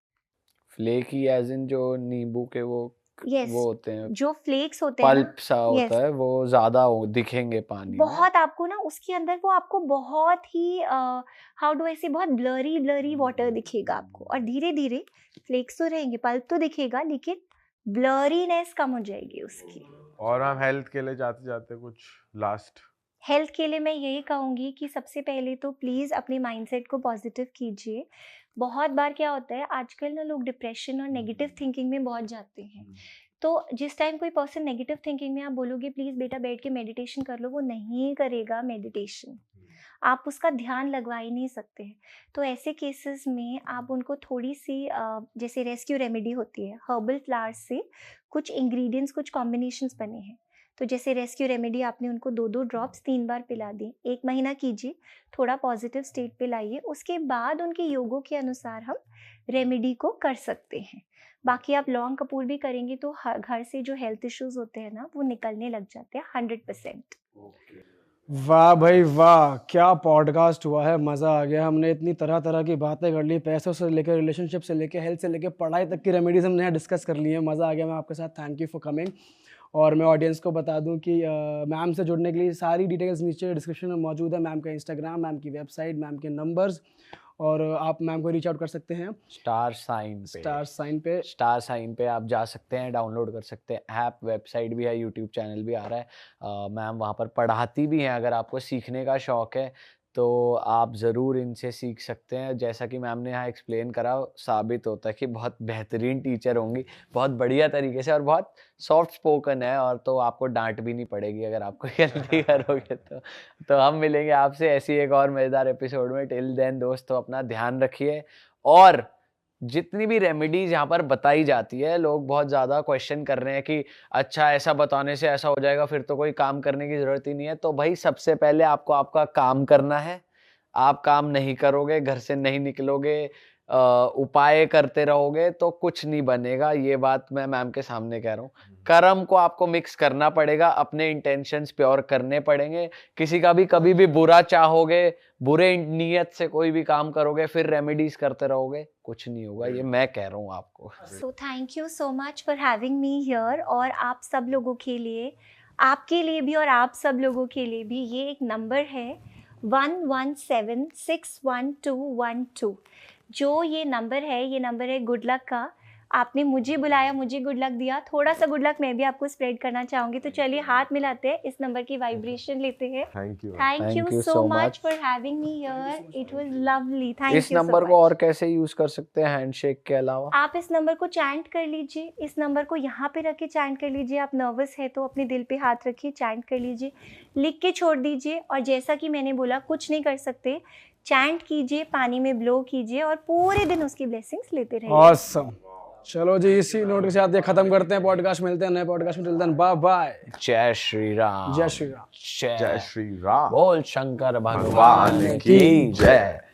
फ्लेकी एज इन जो नींबू के वो Yes, वो होते हैं, जो फ्लेक्स होते हैं पल्प सा होता है, वो ज्यादा दिखेंगे पानी में। बहुत आपको ना उसके अंदर वो आपको बहुत ही हाउ डू आई से, बहुत ब्लरी वाटर दिखेगा आपको और धीरे धीरे फ्लेक्स तो रहेंगे, पल्प तो दिखेगा, लेकिन ब्लरीनेस कम हो जाएगी उसकी। और हम हेल्थ के लिए जाते जाते कुछ लास्ट हेल्थ के लिए मैं यही कहूँगी कि सबसे पहले तो प्लीज़ अपने माइंडसेट को पॉजिटिव कीजिए। बहुत बार क्या होता है आजकल ना, लोग डिप्रेशन और नेगेटिव थिंकिंग में बहुत जाते हैं। तो जिस टाइम कोई पर्सन नेगेटिव थिंकिंग में, आप बोलोगे प्लीज़ बेटा बैठ के मेडिटेशन कर लो, वो नहीं करेगा मेडिटेशन, आप उसका ध्यान लगवा ही नहीं सकते हैं। तो ऐसे केसेस में आप उनको थोड़ी सी जैसे रेस्क्यू रेमेडी होती है, हर्बल फ्लावर्स से कुछ इंग्रेडिएंट्स, कुछ कॉम्बिनेशंस बने हैं, तो जैसे रेस्क्यू रेमेडी आपने उनको 2-2 ड्रॉप्स 3 बार पिला दी, 1 महीना कीजिए, थोड़ा पॉजिटिव स्टेट पे लाइए, उसके बाद उनके योगों के अनुसार हम रेमेडी को कर सकते हैं। बाकी आप लौंग कपूर भी करेंगे तो घर से जो हेल्थ इश्यूज होते हैं ना वो निकलने लग जाते हैं 100%। वाह भाई वाह, क्या पॉडकास्ट हुआ है, मज़ा आ गया। हमने इतनी तरह तरह की बातें कर ली, पैसों से लेकर रिलेशनशिप से लेकर हेल्थ से लेकर पढ़ाई तक की रेमेडीज हमने यहाँ डिस्कस कर ली है। मज़ा आ गया मैं आपके साथ, थैंक यू फॉर कमिंग। और मैं ऑडियंस को बता दूं कि मैम से जुड़ने के लिए सारी डिटेल्स नीचे डिस्क्रिप्शन में मौजूद है, मैम का इंस्टाग्राम, मैम की वेबसाइट, मैम के नंबर्स, और आप मैम को रीच आउट कर सकते हैं स्टार साइन पे आप जा सकते हैं, डाउनलोड कर सकते हैं ऐप, वेबसाइट भी है, यूट्यूब चैनल भी आ रहा है। मैम वहाँ पर पढ़ाती भी हैं, अगर आपको सीखने का शौक है तो आप ज़रूर इनसे सीख सकते हैं। जैसा कि मैम ने यहाँ एक्सप्लेन करा, साबित होता है कि बहुत बेहतरीन टीचर होंगी, बहुत बढ़िया तरीके से, और बहुत सॉफ्ट स्पोकन है, और तो आपको डांट भी नहीं पड़ेगी अगर आप कोई गलती करोगे तो हम मिलेंगे आपसे ऐसी एक और मज़ेदार एपिसोड में। टिल देन दोस्तों, अपना ध्यान रखिए। और जितनी भी रेमेडीज यहाँ पर बताई जाती है, लोग बहुत ज़्यादा क्वेश्चन कर रहे हैं कि अच्छा ऐसा बताने से ऐसा हो जाएगा, फिर तो कोई काम करने की ज़रूरत ही नहीं है। तो भाई सबसे पहले आपको आपका काम करना है। आप काम नहीं करोगे, घर से नहीं निकलोगे, उपाय करते रहोगे तो कुछ नहीं बनेगा। ये बात मैं मैम के सामने कह रहा हूँ। कर्म को आपको मिक्स करना पड़ेगा, अपने इंटेंशंस प्योर करने पड़ेंगे। किसी का भी कभी भी बुरा चाहोगे, बुरे नीयत से कोई भी काम करोगे, फिर रेमेडीज करते रहोगे, कुछ नहीं होगा। ये मैं कह रहा हूँ आपको। So thank you so much for having me here. और आप सब लोगों के लिए, आपके लिए भी और आप सब लोगों के लिए भी, ये एक नंबर है 11761212। जो ये नंबर है गुड लक का। आपने मुझे बुलाया, मुझे गुड लक दिया, थोड़ा सा गुड लक मैं भी आपको स्प्रेड करना चाहूँगी। तो चलिए हाथ मिलाते हैं, इस नंबर की वाइब्रेशन लेते हैं। Thank you. Thank you so much for having me here, it was lovely. Thank you. इस नंबर को और कैसे यूज कर सकते हैं हैंडशेक के अलावा? आप इस नंबर को चैंट कर लीजिए, इस नंबर को यहाँ पे रख के चैंट कर लीजिए। आप नर्वस है तो अपने दिल पे हाथ रखिए, चैंट कर लीजिए, लिख के छोड़ दीजिए। और जैसा कि मैंने बोला, कुछ नहीं कर सकते, चैंट कीजिए, पानी में ब्लो कीजिए और पूरे दिन उसकी ब्लेसिंग्स लेते रहिए। ऑसम। चलो जी, इसी नोट के साथ ये खत्म करते हैं पॉडकास्ट। मिलते हैं नए पॉडकास्ट में। Till then bye bye. जय श्री राम। जय श्री राम। जय श्री राम। बोल शंकर भगवान भगवान की की जय।